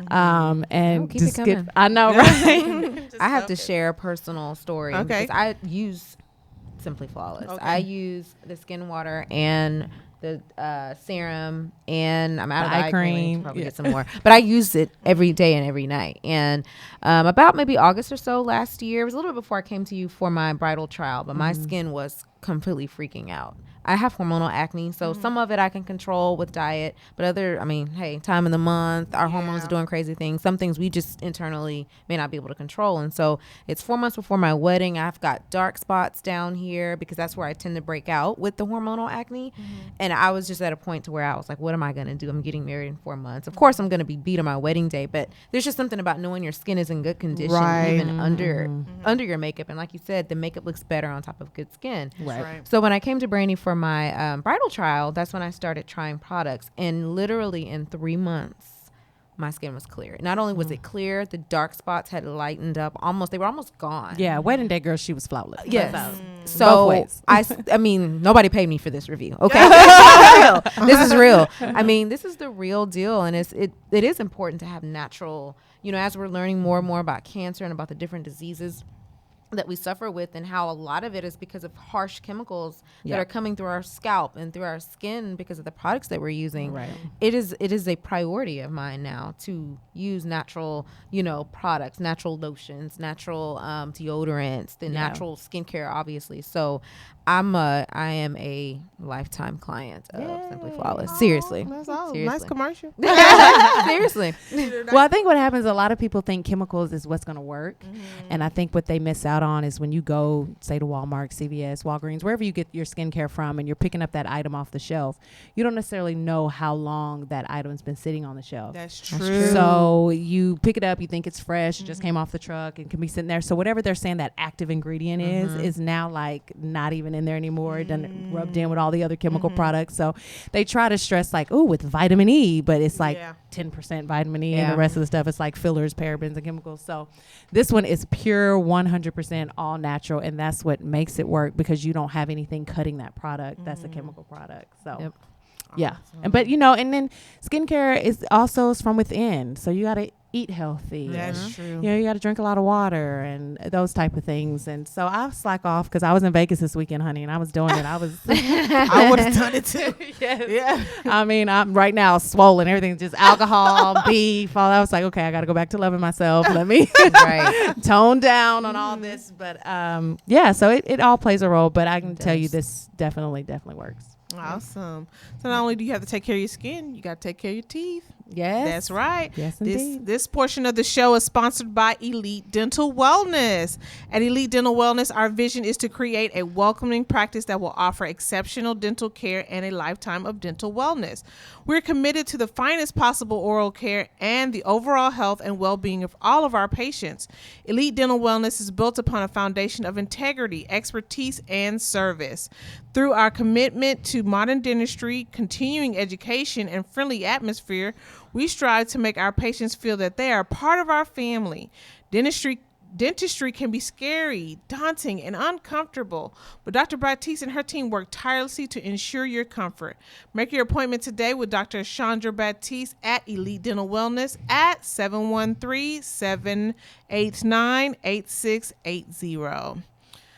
Speaker 4: And just get, I know, right?
Speaker 3: I have to share a personal story. Because I use Simply Flawless. I use the skin water and the serum, and I'm out of eye cream. Probably get some more, but I use it every day and every night. And about maybe August or so last year, it was a little bit before I came to you for my bridal trial, but my skin was completely freaking out. I have hormonal acne, so some of it I can control with diet, but hey, time of the month, our hormones are doing crazy things. Some things we just internally may not be able to control. And so it's 4 months before my wedding. I've got dark spots down here because that's where I tend to break out with the hormonal acne. And I was just at a point to where I was like, what am I going to do? I'm getting married in 4 months. Of course, I'm going to be beat on my wedding day, but there's just something about knowing your skin is in good condition, even under your makeup. And like you said, the makeup looks better on top of good skin. Right. So when I came to Brandy for my bridal trial, that's when I started trying products, and literally in 3 months my skin was clear. Not only was it clear, the dark spots had lightened up, they were almost gone.
Speaker 4: Wedding day girl, she was flawless.
Speaker 3: Yes. So I mean, nobody paid me for this review, okay? This is real. I mean, this is the real deal, and it is important to have natural, as we're learning more and more about cancer and about the different diseases that we suffer with, and how a lot of it is because of harsh chemicals that are coming through our scalp and through our skin because of the products that we're using. Right. It is a priority of mine now to use natural, products, natural lotions, natural deodorants, the natural skincare, obviously. So I am a lifetime client of Simply Flawless. Seriously.
Speaker 2: That's awesome. Seriously. Nice commercial.
Speaker 3: Seriously.
Speaker 4: Well, I think what happens, a lot of people think chemicals is what's going to work. And I think what they miss out spot on is when you go, say, to Walmart, CVS, Walgreens, wherever you get your skincare from, and you're picking up that item off the shelf, you don't necessarily know how long that item's been sitting on the shelf.
Speaker 2: That's true.
Speaker 4: So you pick it up, you think it's fresh, it just came off the truck and can be sitting there. So whatever they're saying that active ingredient is now like not even in there anymore. It doesn't rubbed in with all the other chemical products. So they try to stress like, oh, with vitamin E, but it's like 10% vitamin E and the rest of the stuff it's like fillers, parabens, and chemicals. So this one is pure 100% all natural, and that's what makes it work, because you don't have anything cutting that product. That's a chemical product. So yeah. And, but and then skincare is also from within, so you got to eat healthy.
Speaker 2: That's true.
Speaker 4: You got to drink a lot of water and those type of things. And so I slack off because I was in Vegas this weekend, honey, and I was doing it. I
Speaker 2: would have done it too.
Speaker 4: Yes. Yeah. I mean, I'm right now swollen. Everything's just alcohol, beef. All. I was like, okay, I got to go back to loving myself. Let me tone down on all this. But so it all plays a role. But I can tell you this definitely works.
Speaker 2: Awesome. So not only do you have to take care of your skin, you got to take care of your teeth.
Speaker 4: Yes.
Speaker 2: That's right.
Speaker 4: Yes, indeed.
Speaker 2: This portion of the show is sponsored by Elite Dental Wellness. At Elite Dental Wellness, our vision is to create a welcoming practice that will offer exceptional dental care and a lifetime of dental wellness. We're committed to the finest possible oral care and the overall health and well-being of all of our patients. Elite Dental Wellness is built upon a foundation of integrity, expertise, and service. Through our commitment to modern dentistry, continuing education, and friendly atmosphere, we strive to make our patients feel that they are part of our family. Dentistry can be scary, daunting, and uncomfortable, but Dr. Baptiste and her team work tirelessly to ensure your comfort. Make your appointment today with Dr. Chandra Baptiste at Elite Dental Wellness at 713-789-8680.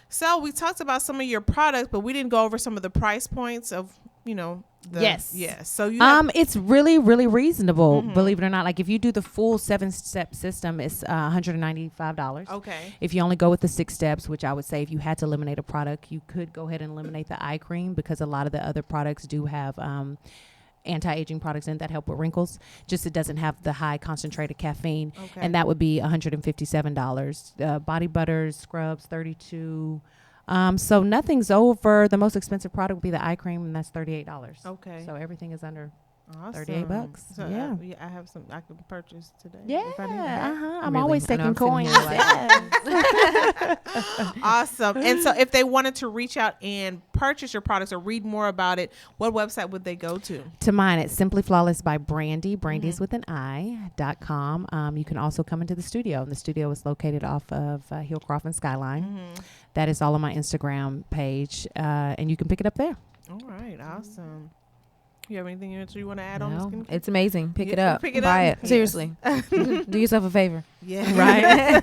Speaker 2: So we talked about some of your products, but we didn't go over some of the price points of,
Speaker 4: Yes.
Speaker 2: So
Speaker 4: it's really, really reasonable, believe it or not. Like if you do the full 7-step system, it's $195.
Speaker 2: Okay.
Speaker 4: If you only go with the 6 steps, which I would say if you had to eliminate a product, you could go ahead and eliminate the eye cream, because a lot of the other products do have anti-aging products in that help with wrinkles. Just it doesn't have the high concentrated caffeine, and that would be $157. Body butters, scrubs, $32. So nothing's over. The most expensive product would be the eye cream, and that's $38.
Speaker 2: Okay.
Speaker 4: So everything is under
Speaker 2: awesome.
Speaker 4: $38.
Speaker 2: So
Speaker 4: yeah.
Speaker 2: I have some I can purchase today.
Speaker 4: Yeah. I'm
Speaker 3: Really?
Speaker 4: always
Speaker 3: I know
Speaker 4: taking
Speaker 3: I'm sitting
Speaker 4: coins.
Speaker 3: here
Speaker 2: Awesome. And so if they wanted to reach out and purchase your products or read more about it, what website would they go to?
Speaker 4: To mine, it's Simply Flawless by Brandy. Brandy is with an I.com. You can also come into the studio. And the studio is located off of Hillcroft and Skyline. That is all on my Instagram page. And you can pick it up there.
Speaker 2: All right. Awesome. You have anything you want to add on this?
Speaker 3: It's amazing. Pick it up.
Speaker 2: Pick it
Speaker 3: Buy
Speaker 2: up.
Speaker 3: it. Seriously. Do yourself a favor.
Speaker 2: Yeah.
Speaker 4: Right.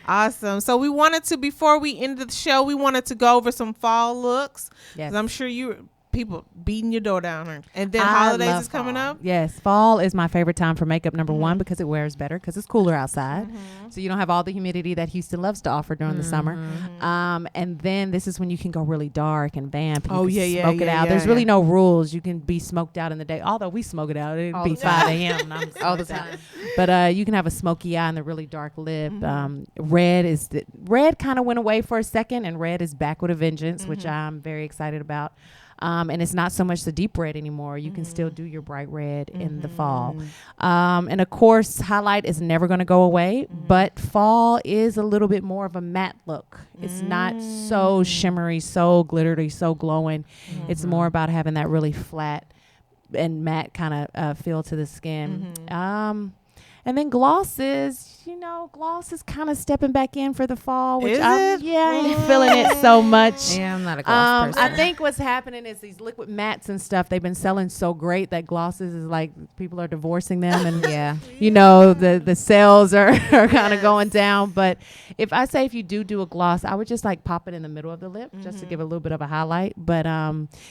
Speaker 2: Awesome. So we wanted to, before we ended the show, we wanted to go over some fall looks.
Speaker 4: Yes.
Speaker 2: I'm sure people beating your door down. And then holidays is coming up.
Speaker 4: Yes. Fall is my favorite time for makeup, number one, because it wears better because it's cooler outside. So you don't have all the humidity that Houston loves to offer during the summer. And then this is when you can go really dark and vamp. And you can smoke it out. There's really no rules. You can be smoked out in the day. Although we smoke it out. It'd be 5 a.m. and I'm
Speaker 3: all the time.
Speaker 4: But you can have a smoky eye and a really dark lip. Red kind of went away for a second, and red is back with a vengeance, which I'm very excited about. And it's not so much the deep red anymore. You can still do your bright red in the fall. And of course, highlight is never going to go away, but fall is a little bit more of a matte look. It's not so shimmery, so glittery, so glowing. It's more about having that really flat and matte kind of feel to the skin. And then glosses, gloss is kind of stepping back in for the fall, which I ain't feeling it so much.
Speaker 3: Yeah, I'm not a gloss person.
Speaker 4: I think what's happening is these liquid mattes and stuff, they've been selling so great that glosses is like people are divorcing them, and the sales are kind of going down. But if you do a gloss, I would just like pop it in the middle of the lip just to give a little bit of a highlight. But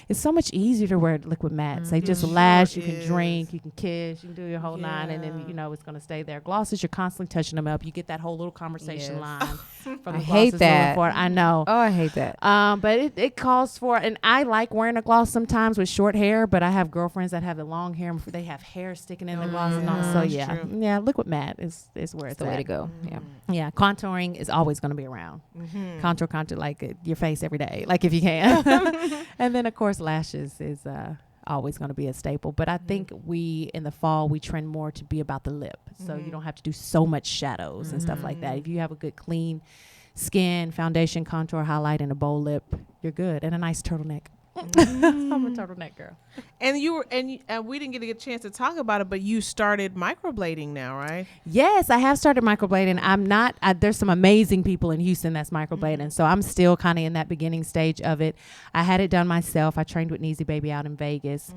Speaker 4: it's so much easier to wear liquid mattes. They just lash, you can drink, you can kiss, you can do your whole nine, and then it's going to stay there. Glosses, you're constantly touching them up. You get that whole little conversation line from the
Speaker 3: I
Speaker 4: glosses
Speaker 3: hate that.
Speaker 4: moving forward. I know.
Speaker 3: Oh, I hate that.
Speaker 4: But it calls for, and I like wearing a gloss sometimes with short hair, but I have girlfriends that have the long hair. They have hair sticking in the gloss and all. So yeah, liquid matte is where it's
Speaker 3: the way to go.
Speaker 4: Yeah, contouring is always going to be around. Contour like your face every day, like if you can. And then of course lashes is always going to be a staple, but I think in the fall we trend more to be about the lip, so you don't have to do so much shadows and stuff like that. If you have a good clean skin, foundation, contour, highlight, and a bold lip, you're good, and a nice turtleneck. I'm a turtleneck girl.
Speaker 2: And we didn't get a chance to talk about it, but you started microblading now, right?
Speaker 4: Yes, I have started microblading. There's some amazing people in Houston that's microblading. So I'm still kind of in that beginning stage of it. I had it done myself. I trained with Neezy Baby out in Vegas.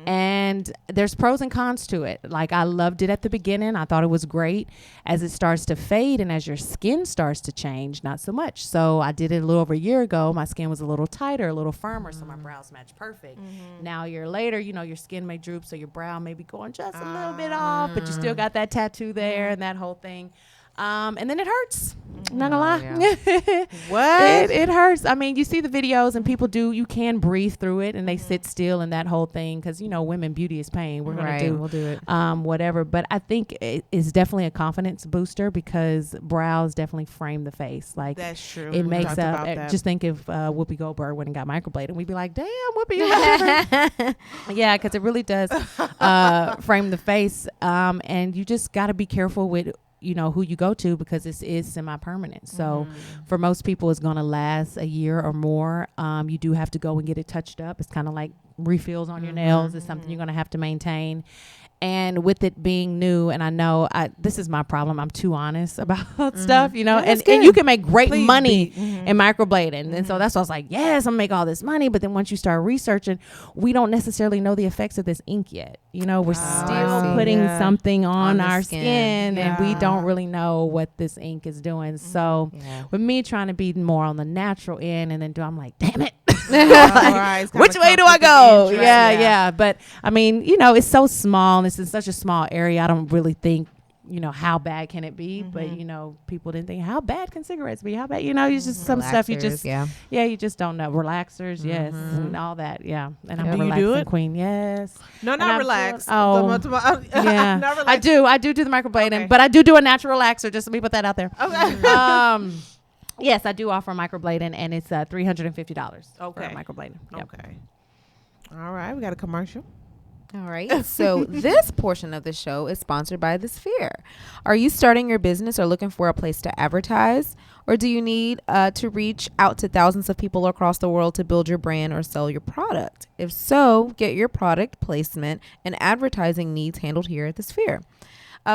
Speaker 4: And there's pros and cons to it. Like, I loved it at the beginning. I thought it was great. As it starts to fade and as your skin starts to change, not so much. So I did it a little over a year ago. My skin was a little tighter, a little firmer, so my brows match perfect. Now a year later, your skin may droop, so your brow may be going just a little bit off, but you still got that tattoo there and that whole thing. And then it hurts. I'm not gonna lie.
Speaker 2: Yeah. What?
Speaker 4: It hurts. I mean, you see the videos and people you can breathe through it and they sit still and that whole thing, because women, beauty is pain. We're gonna
Speaker 3: we'll do it.
Speaker 4: Whatever. But I think it is definitely a confidence booster, because brows definitely frame the face. Like,
Speaker 2: that's true.
Speaker 4: It makes up. Just think if Whoopi Goldberg went and got microbladed, we'd be like, damn, Whoopi, you look yeah, because it really does frame the face. And you just got to be careful with who you go to, because this is semi-permanent. So for most people, it's going to last a year or more. You do have to go and get it touched up. It's kind of like refills on your nails. It's something you're going to have to maintain. And with it being new, and I know this is my problem, I'm too honest about stuff, and you can make great money in microblading. And so that's why I was like, yes, I'm gonna make all this money. But then once you start researching, we don't necessarily know the effects of this ink yet. We're still putting something on our skin, and we don't really know what this ink is doing. So with me trying to be more on the natural end, and then I'm like, damn it. Which way do I go? Yeah. But I mean, it's so small, and it's in such a small area. I don't really think, how bad can it be? But people didn't think, how bad can cigarettes be? How bad? It's just some stuff you just you just don't know. Relaxers, yes, and all that, and I'm a relaxing queen, yes.
Speaker 2: No, not relax.
Speaker 4: Not relax. I do the microblading, but I do a natural relaxer. Just let me put that out there. Okay. Yes, I do offer microblading, and it's $350 for microblading. Yep.
Speaker 2: Okay. All right, we got a commercial.
Speaker 3: All right. So this portion of the show is sponsored by The Sphere. Are you starting your business or looking for a place to advertise? Or do you need to reach out to thousands of people across the world to build your brand or sell your product? If so, get your product placement and advertising needs handled here at The Sphere.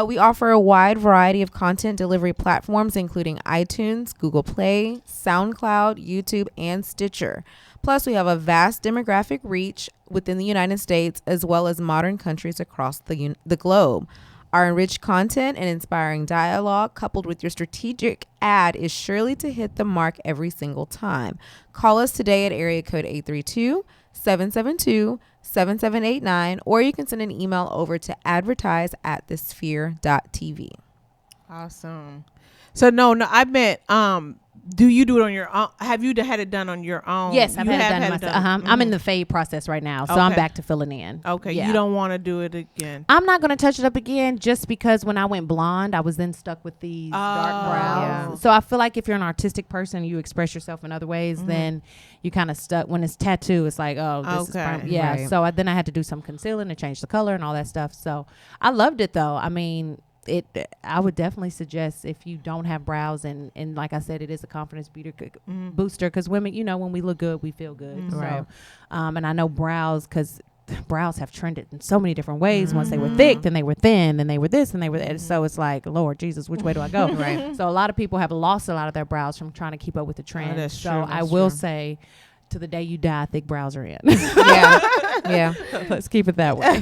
Speaker 3: We offer a wide variety of content delivery platforms, including iTunes, Google Play, SoundCloud, YouTube, and Stitcher. Plus, we have a vast demographic reach within the United States, as well as modern countries across the globe. Our enriched content and inspiring dialogue, coupled with your strategic ad, is surely to hit the mark every single time. Call us today at area code 832-772-7789, or you can send an email over to advertise@thesphere.tv.
Speaker 2: Awesome. So no, I meant, do you do it on your own? Have you had it done on your own?
Speaker 4: Yes, I've had it done. I'm in the fade process right now, so I'm back to filling in.
Speaker 2: Okay, you don't want to do it again.
Speaker 4: I'm not going to touch it up again, just because when I went blonde, I was then stuck with these dark brows. Yeah. So I feel like if you're an artistic person, you express yourself in other ways, then you kind of stuck. When it's tattoo, it's like, this is right. So then I had to do some concealing to change the color and all that stuff. So I loved it, though. I mean, I would definitely suggest, if you don't have brows, and like I said, it is a confidence booster, because women, when we look good, we feel good.
Speaker 3: Right.
Speaker 4: So, and I know brows, because brows have trended in so many different ways. Once they were thick, then they were thin, then they were this, and they were so it's like, Lord Jesus, which way do I go? Right. So a lot of people have lost a lot of their brows from trying to keep up with the trend.
Speaker 2: That's
Speaker 4: so
Speaker 2: true.
Speaker 4: I will say, to the day you die, thick brows are in.
Speaker 3: Yeah.
Speaker 4: Let's keep it that way.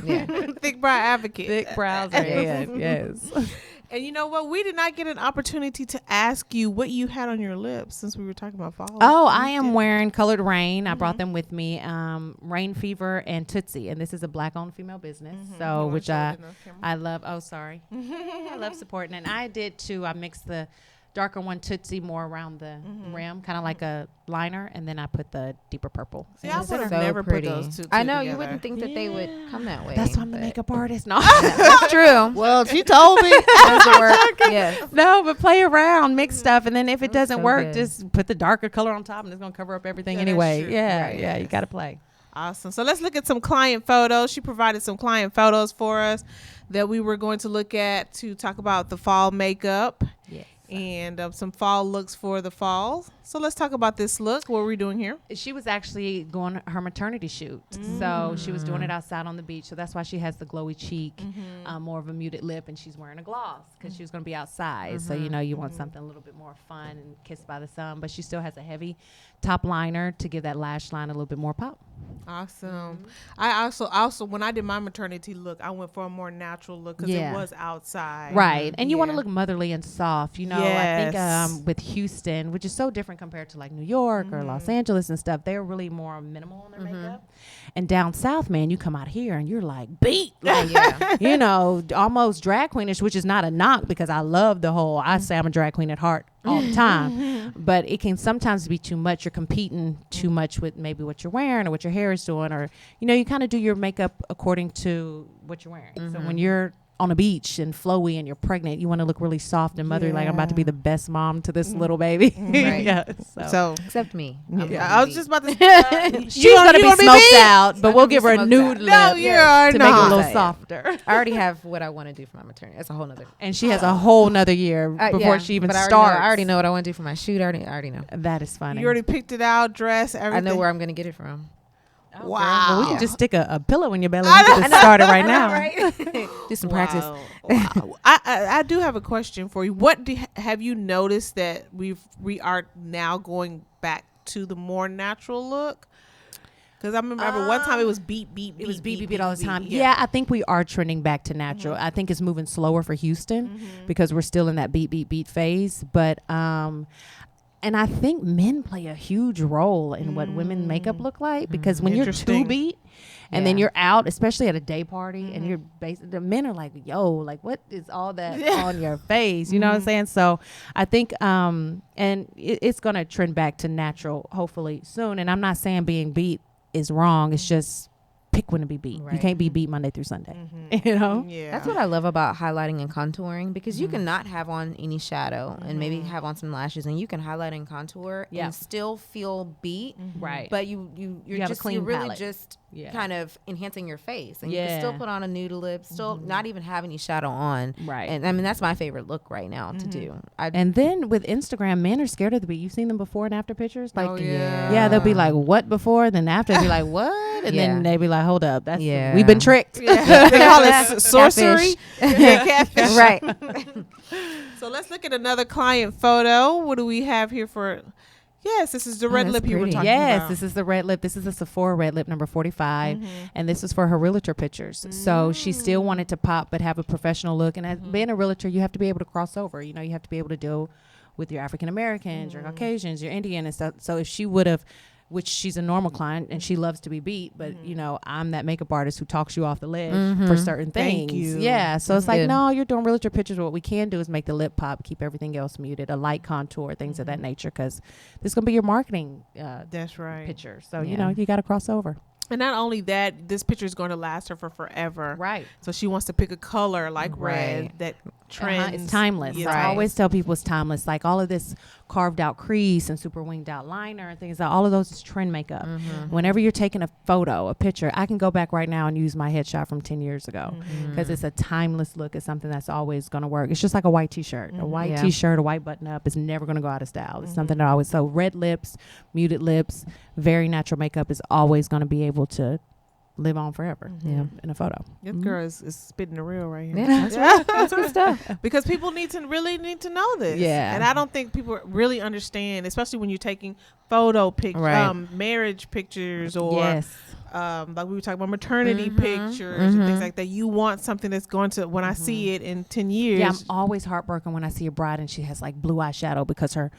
Speaker 2: Thick brow advocate.
Speaker 4: Thick brows are in. Yes.
Speaker 2: And you know what? We did not get an opportunity to ask you what you had on your lips since we were talking about fall.
Speaker 4: Oh, I am wearing Colored Rain. I brought them with me. Rain Fever and Tootsie. And this is a Black-owned female business. So, which I love. Oh, sorry. I love supporting it. And I did, too. I mixed the darker one, Tootsie, more around the rim, kind of like a liner, and then I put the deeper purple.
Speaker 2: See, I would have never put those two
Speaker 3: I know,
Speaker 2: together.
Speaker 3: you wouldn't think that they would come that way.
Speaker 4: That's why I'm the makeup artist. No.
Speaker 3: That's true.
Speaker 2: Well, she told me.
Speaker 3: Doesn't work. Yes.
Speaker 4: No, but play around, mix stuff, and then if it doesn't
Speaker 3: so
Speaker 4: work,
Speaker 3: good.
Speaker 4: just put the darker color on top, and it's going to cover up everything
Speaker 2: Yeah,
Speaker 4: anyway.
Speaker 2: that's true.
Speaker 4: Yeah,
Speaker 3: Right,
Speaker 4: yeah, you
Speaker 3: yes.
Speaker 4: got to play.
Speaker 2: Awesome. So let's look at some client photos. She provided some client photos for us that we were going to look at to talk about the fall makeup.
Speaker 4: Yes.
Speaker 2: And some fall looks for the fall. So let's talk about this look. What are we doing here?
Speaker 4: She was actually going her maternity shoot. So she was doing it outside on the beach. So that's why she has the glowy cheek, more of a muted lip, and she's wearing a gloss because she was going to be outside. So, you know, you want something a little bit more fun and kissed by the sun. But she still has a heavy top liner to give that lash line a little bit more pop.
Speaker 2: Awesome. I also when I did my maternity look, I went for a more natural look because it was outside.
Speaker 4: Right. And you want to
Speaker 2: Yeah.
Speaker 4: look motherly and soft. You know, I think with Houston, which is so different compared to like New York or Los Angeles and stuff, they're really more minimal on their makeup. And down south, man, you come out here and you're like beat. Like, you know, almost drag queenish, which is not a knock because I love the whole, I say I'm a drag queen at heart all the time. But it can sometimes be too much. You're competing too much with maybe what you're wearing or what your hair is doing. Or, you know, you kind of do your makeup according to what you're wearing. So when you're on a beach and flowy and you're pregnant, you want to look really soft and motherly, like I'm about to be the best mom to this little baby.
Speaker 3: Right.
Speaker 4: Yeah,
Speaker 2: So
Speaker 3: Except me.
Speaker 2: I was just about to
Speaker 4: she's gonna be smoked out, but we'll give her a
Speaker 3: smoked
Speaker 4: nude
Speaker 3: out.
Speaker 4: lip
Speaker 2: No, you are
Speaker 4: to make it a
Speaker 2: not.
Speaker 4: little
Speaker 3: Yeah.
Speaker 4: softer.
Speaker 3: I already have what I want to do for my maternity. That's a whole nother.
Speaker 4: And she has a whole nother year before she even
Speaker 3: but
Speaker 4: starts.
Speaker 3: I already know what I want to do for my shoot. I already know.
Speaker 4: That is funny.
Speaker 2: You already picked it out, dress, everything.
Speaker 3: I know where I'm going to to get it from.
Speaker 2: Wow.
Speaker 4: Well, we can just stick a pillow in your belly and get this started right now.
Speaker 3: Do some practice.
Speaker 2: Wow. I do have a question for you. What have you noticed that we are now going back to the more natural look? Because I remember one time it was beat
Speaker 4: all the time. Yeah, I think we are trending back to natural. I think it's moving slower for Houston because we're still in that beat phase. But and I think men play a huge role in what women makeup look like because when you're too beat and then you're out, especially at a day party, and you're the men are like, yo, like what is all that on your face? You know what I'm saying? So I think and it's going to trend back to natural hopefully soon. And I'm not saying being beat is wrong. It's just pick when to be beat. You can't be beat Monday through Sunday. You know?
Speaker 2: Yeah.
Speaker 3: That's what I love about highlighting and contouring because you cannot have on any shadow and maybe have on some lashes and you can highlight and contour and still feel beat.
Speaker 4: Right.
Speaker 3: But you're
Speaker 4: have a
Speaker 3: just
Speaker 4: clean
Speaker 3: you're really
Speaker 4: palette.
Speaker 3: just
Speaker 4: Yeah.
Speaker 3: kind of enhancing your face and you can still put on a nude lip, still not even have any shadow on.
Speaker 4: Right.
Speaker 3: And I mean that's my favorite look right now to do.
Speaker 4: And then with Instagram, men are scared of the beat. You've seen them before and after pictures? Like,
Speaker 2: yeah.
Speaker 4: they'll be like, what before? Then after, they'll be like, what? And then they be like, hold up. That's we've been tricked.
Speaker 2: They call it sorcery. Catfish.
Speaker 3: Right.
Speaker 2: So let's look at another client photo. What do we have here for? Yes, this is the red
Speaker 3: that's
Speaker 2: lip you were
Speaker 3: pretty.
Speaker 2: talking
Speaker 4: Yes,
Speaker 2: about.
Speaker 4: this is the red lip. This is a Sephora red lip number 45. And this is for her realtor pictures. So she still wanted to pop but have a professional look. And as being a realtor, you have to be able to cross over. You know, you have to be able to deal with your African Americans, your Caucasians, your Indian and stuff. So if she would have, which she's a normal client and she loves to be beat, but you know, I'm that makeup artist who talks you off the ledge for certain things.
Speaker 2: Thank you.
Speaker 4: Yeah. So it's like,
Speaker 3: Good.
Speaker 4: no, you're doing realtor pictures. What we can do is make the lip pop, keep everything else muted, a light contour, things of that nature, because this is going to be your marketing
Speaker 2: That's right.
Speaker 4: picture. So, you know, you got to cross over.
Speaker 2: And not only that, this picture is going to last her for forever.
Speaker 4: Right.
Speaker 2: So she wants to pick a color like red that trends.
Speaker 4: It's timeless.
Speaker 2: Yeah.
Speaker 4: I always tell people it's timeless. Like all of this carved out crease and super winged out liner and things like all of those is trend makeup. Whenever you're taking a photo, a picture, I can go back right now and use my headshot from 10 years ago because it's a timeless look. It's something that's always going to work. It's just like a white t-shirt. A white t-shirt, a white button up is never going to go out of style. It's something that always, so red lips, muted lips, very natural makeup is always going to be able to live on forever in a photo.
Speaker 2: This girl is spitting the real right here.
Speaker 3: Yeah, that's right. That's good stuff.
Speaker 2: Because people really need to know this.
Speaker 4: Yeah.
Speaker 2: And I don't think people really understand, especially when you're taking photo pictures,
Speaker 4: Right.
Speaker 2: marriage pictures or like we were talking about maternity pictures and things like that. You want something that's going to, when I see it in 10 years.
Speaker 4: Yeah, I'm always heartbroken when I see a bride and she has like blue eyeshadow because her,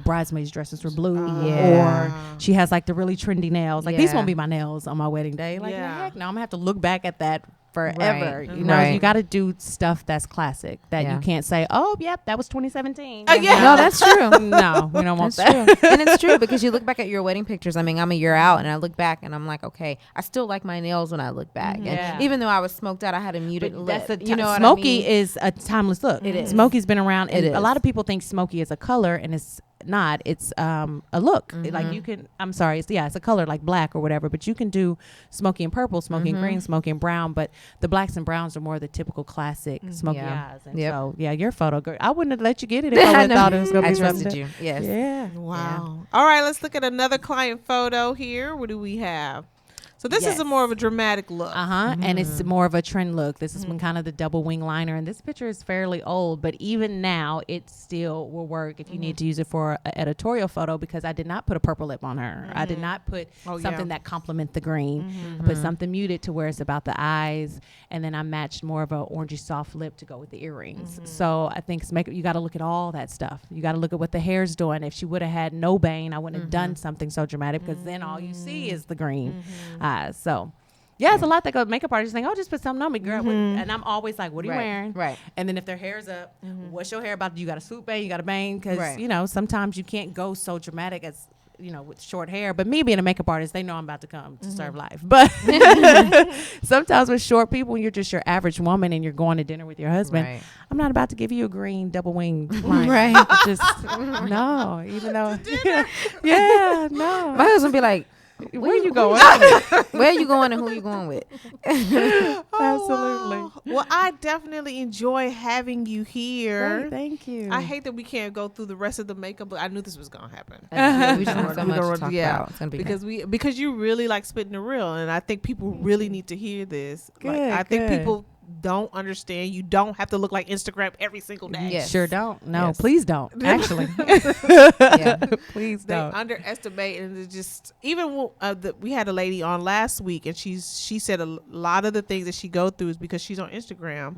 Speaker 4: bridesmaids dresses were blue, or she has like the really trendy nails. Like these won't be my nails on my wedding day. Like heck no, I'm gonna have to look back at that forever. You got to do stuff that's classic that you can't say, oh yep, that was 2017.
Speaker 3: No, that's true.
Speaker 4: No, we don't want that.
Speaker 3: True. And it's true because you look back at your wedding pictures. I mean, I'm a year out and I look back and I'm like, okay, I still like my nails when I look back. And even though I was smoked out, I had a muted lip.
Speaker 4: Smoky is a timeless look. It is. Smoky's been around, and a lot of people think smoky is a color, and it's not. It's a look. Like you can, I'm sorry, it's a color like black or whatever, but you can do smoky and purple, smoky and green, smoky and brown, but the blacks and browns are more the typical classic smoky eyes. And so your photo, girl, I wouldn't have let you get it if I would have thought it was going to be
Speaker 3: trusted you. Yes.
Speaker 4: Yeah.
Speaker 2: Wow. All right, let's look at another client photo here. What do we have? So this is a more of a dramatic look.
Speaker 4: And it's more of a trend look. This is kind of the double wing liner. And this picture is fairly old, but even now it still will work if you need to use it for an editorial photo, because I did not put a purple lip on her. I did not put something that complement the green. I put something muted to where it's about the eyes. And then I matched more of a orangey soft lip to go with the earrings. So I think makeup, you got to look at all that stuff. You got to look at what the hair's doing. If she would have had no bang, I wouldn't have done something so dramatic, because then all you see is the green. So it's a lot that go makeup artists think, oh, just put something on me, girl. And I'm always like, what are you wearing?
Speaker 3: Right.
Speaker 4: And then if their hair's up, what's your hair about? You got a swoop bang, you got a bang, because sometimes you can't go so dramatic as with short hair. But me being a makeup artist, they know I'm about to come to serve life. But sometimes with short people, when you're just your average woman and you're going to dinner with your husband, I'm not about to give you a green double wing line. Just no, even though no.
Speaker 3: My husband be like,
Speaker 4: where are you going?
Speaker 3: Where are you going and who are you going with?
Speaker 4: Absolutely.
Speaker 2: Well, I definitely enjoy having you here.
Speaker 4: Great, thank you.
Speaker 2: I hate that we can't go through the rest of the makeup, but I knew this was going to happen.
Speaker 3: We just have so much to talk about. It's gonna be
Speaker 2: because you really like spitting the real, and I think people really need to hear this.
Speaker 4: Good,
Speaker 2: I think people don't understand. You don't have to look like Instagram every single day.
Speaker 3: Yes.
Speaker 4: Sure don't. No, please don't. Actually, please don't.
Speaker 2: They underestimate, and it just even we had a lady on last week, and she said a lot of the things that she go through is because she's on Instagram,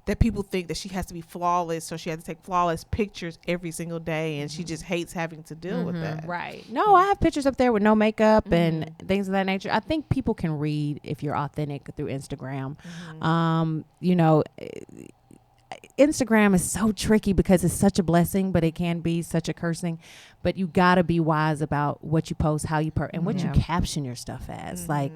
Speaker 2: that people think that she has to be flawless, so she has to take flawless pictures every single day, and she just hates having to deal with that.
Speaker 4: Right. No, I have pictures up there with no makeup and things of that nature. I think people can read if you're authentic through Instagram. Instagram is so tricky because it's such a blessing, but it can be such a cursing. But you got to be wise about what you post, how you and what you caption your stuff as. Like,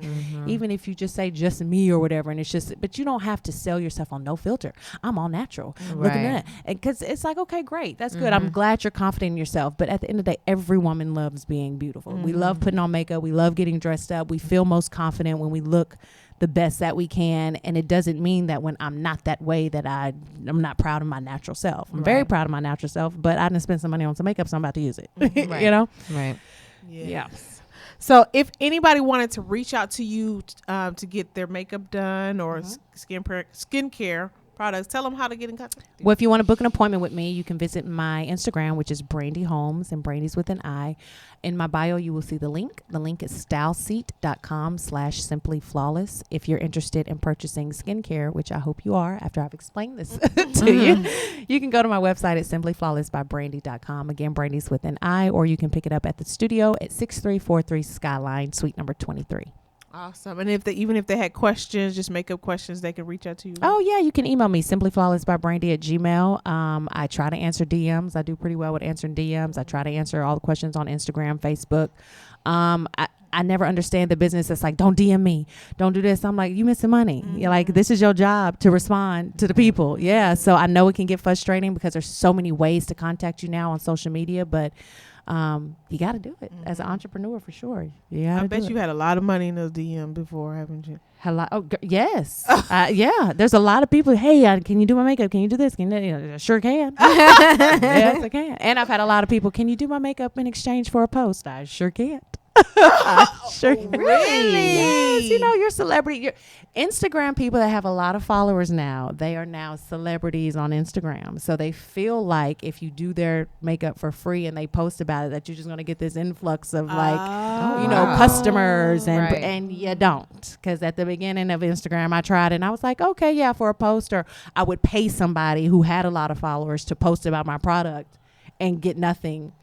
Speaker 4: even if you just say just me or whatever, and it's just, but you don't have to sell yourself on no filter. I'm all natural. Look at that. Because it's like, okay, great. That's good. I'm glad you're confident in yourself. But at the end of the day, every woman loves being beautiful. We love putting on makeup. We love getting dressed up. We feel most confident when we look the best that we can, and it doesn't mean that when I'm not that way that I'm not proud of my natural self. I'm very proud of my natural self, but I didn't spend some money on some makeup, so I'm about to use it.
Speaker 3: Right.
Speaker 2: Yes. So if anybody wanted to reach out to you to get their makeup done or skincare products, tell them how to get in contact with you.
Speaker 4: Well, if you want to book an appointment with me, you can visit my Instagram, which is Brandi Holmes, and Brandy's with an I. In my bio, you will see the link. The link is styleseat.com/simplyflawless. If you're interested in purchasing skincare, which I hope you are after I've explained this to you, you can go to my website at simplyflawlessbybrandy.com. Again, Brandy's with an I, or you can pick it up at the studio at 6343 Skyline, suite number 23.
Speaker 2: Awesome. And even if they had questions, just makeup questions, they can reach out to you.
Speaker 4: Oh yeah, you can email me simplyflawlessbybrandy@gmail. I try to answer DMs. I do pretty well with answering DMs. I try to answer all the questions on Instagram, Facebook. I never understand the business that's like, don't DM me, don't do this. I'm like, you missing money. You're like, this is your job to respond to the people. Yeah. So I know it can get frustrating because there's so many ways to contact you now on social media, but you got to do it as an entrepreneur for sure.
Speaker 2: I bet you had a lot of money in those DM before, haven't you?
Speaker 4: Yes. Yeah. There's a lot of people. Hey, can you do my makeup? Can you do this? Can you? Sure can. Yes, I can. And I've had a lot of people. Can you do my makeup in exchange for a post? I sure can't. Sure.
Speaker 2: Really?
Speaker 4: Yes, you know, you're celebrity. Instagram people that have a lot of followers now, they are now celebrities on Instagram. So they feel like if you do their makeup for free and they post about it, that you're just going to get this influx of customers, and you don't. Because at the beginning of Instagram, I tried it and I was like, okay, yeah, for a post, or I would pay somebody who had a lot of followers to post about my product and get nothing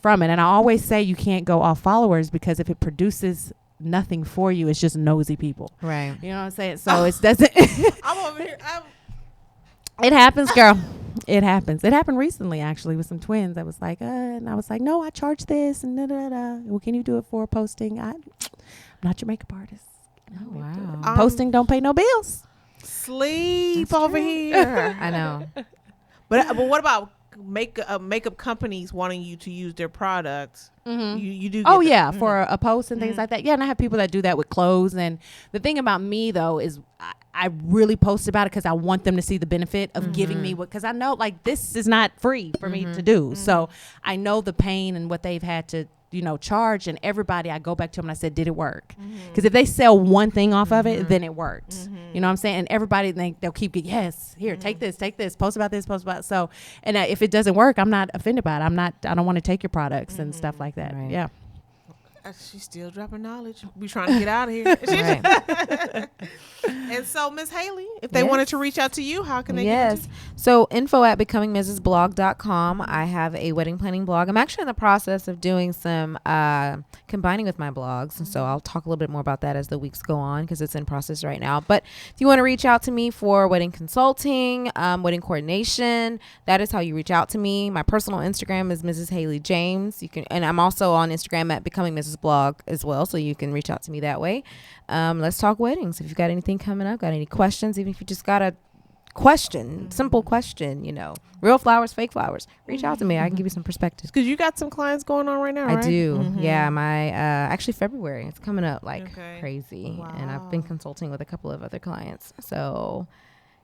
Speaker 4: from it. And I always say you can't go off followers, because if it produces nothing for you, it's just nosy people,
Speaker 3: right?
Speaker 4: You know what I'm saying? So it doesn't.
Speaker 2: I'm over here.
Speaker 4: It happens, girl. It happens. It happened recently, actually, with some twins. I was like, and I was like, no, I charge this, and well, can you do it for posting? I'm not your makeup artist.
Speaker 3: Oh, wow.
Speaker 4: Posting don't pay no bills.
Speaker 2: Sleep over here.
Speaker 3: I know.
Speaker 2: But what about makeup companies wanting you to use their products? You do get
Speaker 4: for a post and things like that. Yeah, and I have people that do that with clothes. And the thing about me, though, is I really post about it because I want them to see the benefit of giving me because I know, like, this is not free for me to do. So I know the pain and what they've had to, charge. And everybody, I go back to them and I said, did it work? Because if they sell one thing off of it, then it worked. You know what I'm saying? And everybody, they'll keep getting, yes, here, take this, post about this, post about. So, and if it doesn't work, I'm not offended by it. I don't want to take your products and stuff like that.
Speaker 3: Right.
Speaker 4: Yeah.
Speaker 2: She's still dropping knowledge. We trying to get out of here. And so, Miss Haley, if they wanted to reach out to you, how can they get to you?
Speaker 3: So info@becomingmrsblog.com. I have a wedding planning blog. I'm actually in the process of doing some combining with my blogs. And so I'll talk a little bit more about that as the weeks go on, because it's in process right now. But if you want to reach out to me for wedding consulting, wedding coordination, that is how you reach out to me. My personal Instagram is Mrs. Haley James. And I'm also on Instagram at Becoming Mrs. Blog as well, so you can reach out to me that way. Let's talk weddings. If you've got anything coming up, got any questions, even if you just got a question, simple question, real flowers, fake flowers, reach out to me. I can give you some perspectives.
Speaker 2: Because you got some clients going on right now, right?
Speaker 3: I do. Yeah, my actually February, it's coming up like crazy.
Speaker 2: Wow.
Speaker 3: And I've been consulting with a couple of other clients. So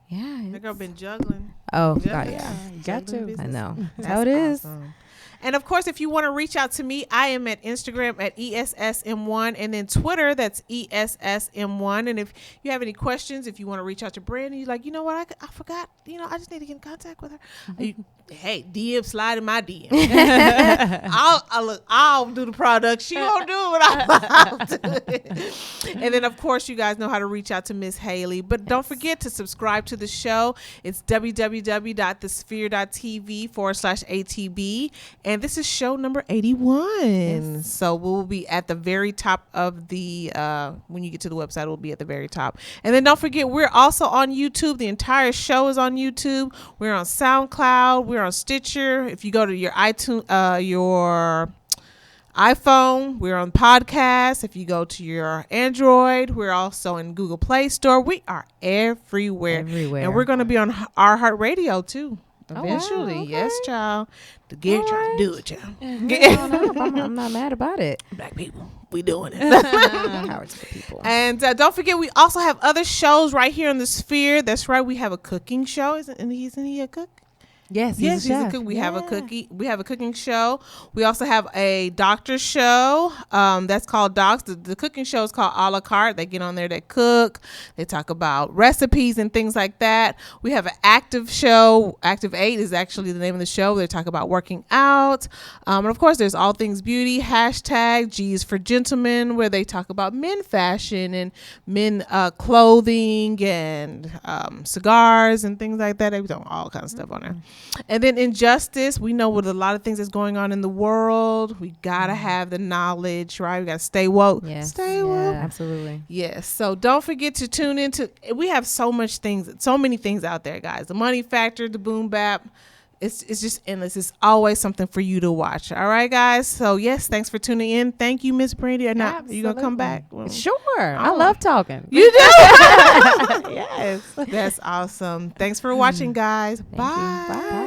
Speaker 3: yeah,
Speaker 2: that girl been juggling.
Speaker 3: Oh God, yeah.
Speaker 4: Got to.
Speaker 3: I know. That's how it is.
Speaker 2: Awesome. And of course, if you want to reach out to me, I am at Instagram at ESSM1, and then Twitter, that's ESSM1. And if you have any questions, if you want to reach out to Brandy, you're like, you know what, I forgot, I just need to get in contact with her. Hey, DM, slide in my DM. I'll do the product. She won't do it, but I'll do it. And then, of course, you guys know how to reach out to Miss Haley. But don't forget to subscribe to the show. It's www.thesphere.tv/ATB. And this is show number 81. Yes. So we'll be at the very top of the, when you get to the website, we'll be at the very top. And then don't forget, we're also on YouTube. The entire show is on YouTube. We're on SoundCloud. We're on Stitcher. If you go to your your iPhone, we're on podcast. If you go to your Android, we're also in Google Play Store. We are everywhere. And we're going to be on our Heart Radio too. Eventually.
Speaker 3: Oh, wow, okay.
Speaker 2: Yes, child. The Gary trying to do it, child.
Speaker 3: I'm not mad about it.
Speaker 2: Black people, we doing it.
Speaker 3: Power to the people.
Speaker 2: And don't forget, we also have other shows right here on the Sphere. That's right. We have a cooking show. Isn't he a cook?
Speaker 4: Yes,
Speaker 2: he's a cook. We have a cooking show. We also have a doctor show. That's called Docs. The cooking show is called a la carte. They get on there, they cook, they talk about recipes and things like that. We have an active show. Active 8 is actually the name of the show. They talk about working out. And of course, there's All Things Beauty, #G is for Gentlemen, where they talk about men fashion and men clothing and cigars and things like that. They've done all kinds of stuff on there. And then Injustice, we know with a lot of things that's going on in the world, we gotta have the knowledge, right? We gotta stay woke.
Speaker 3: Yes.
Speaker 2: Stay woke.
Speaker 3: Yeah, absolutely.
Speaker 2: Yes. So don't forget to tune into. We have so many things out there, guys. The Money Factor, the Boom Bap. It's just endless. It's always something for you to watch. All right, guys. So yes, thanks for tuning in. Thank you, Miss Brandy. Are you gonna come back? Well,
Speaker 4: sure. I love talking.
Speaker 2: You do.
Speaker 4: Yes.
Speaker 2: That's awesome. Thanks for watching, guys. Bye.
Speaker 3: Bye.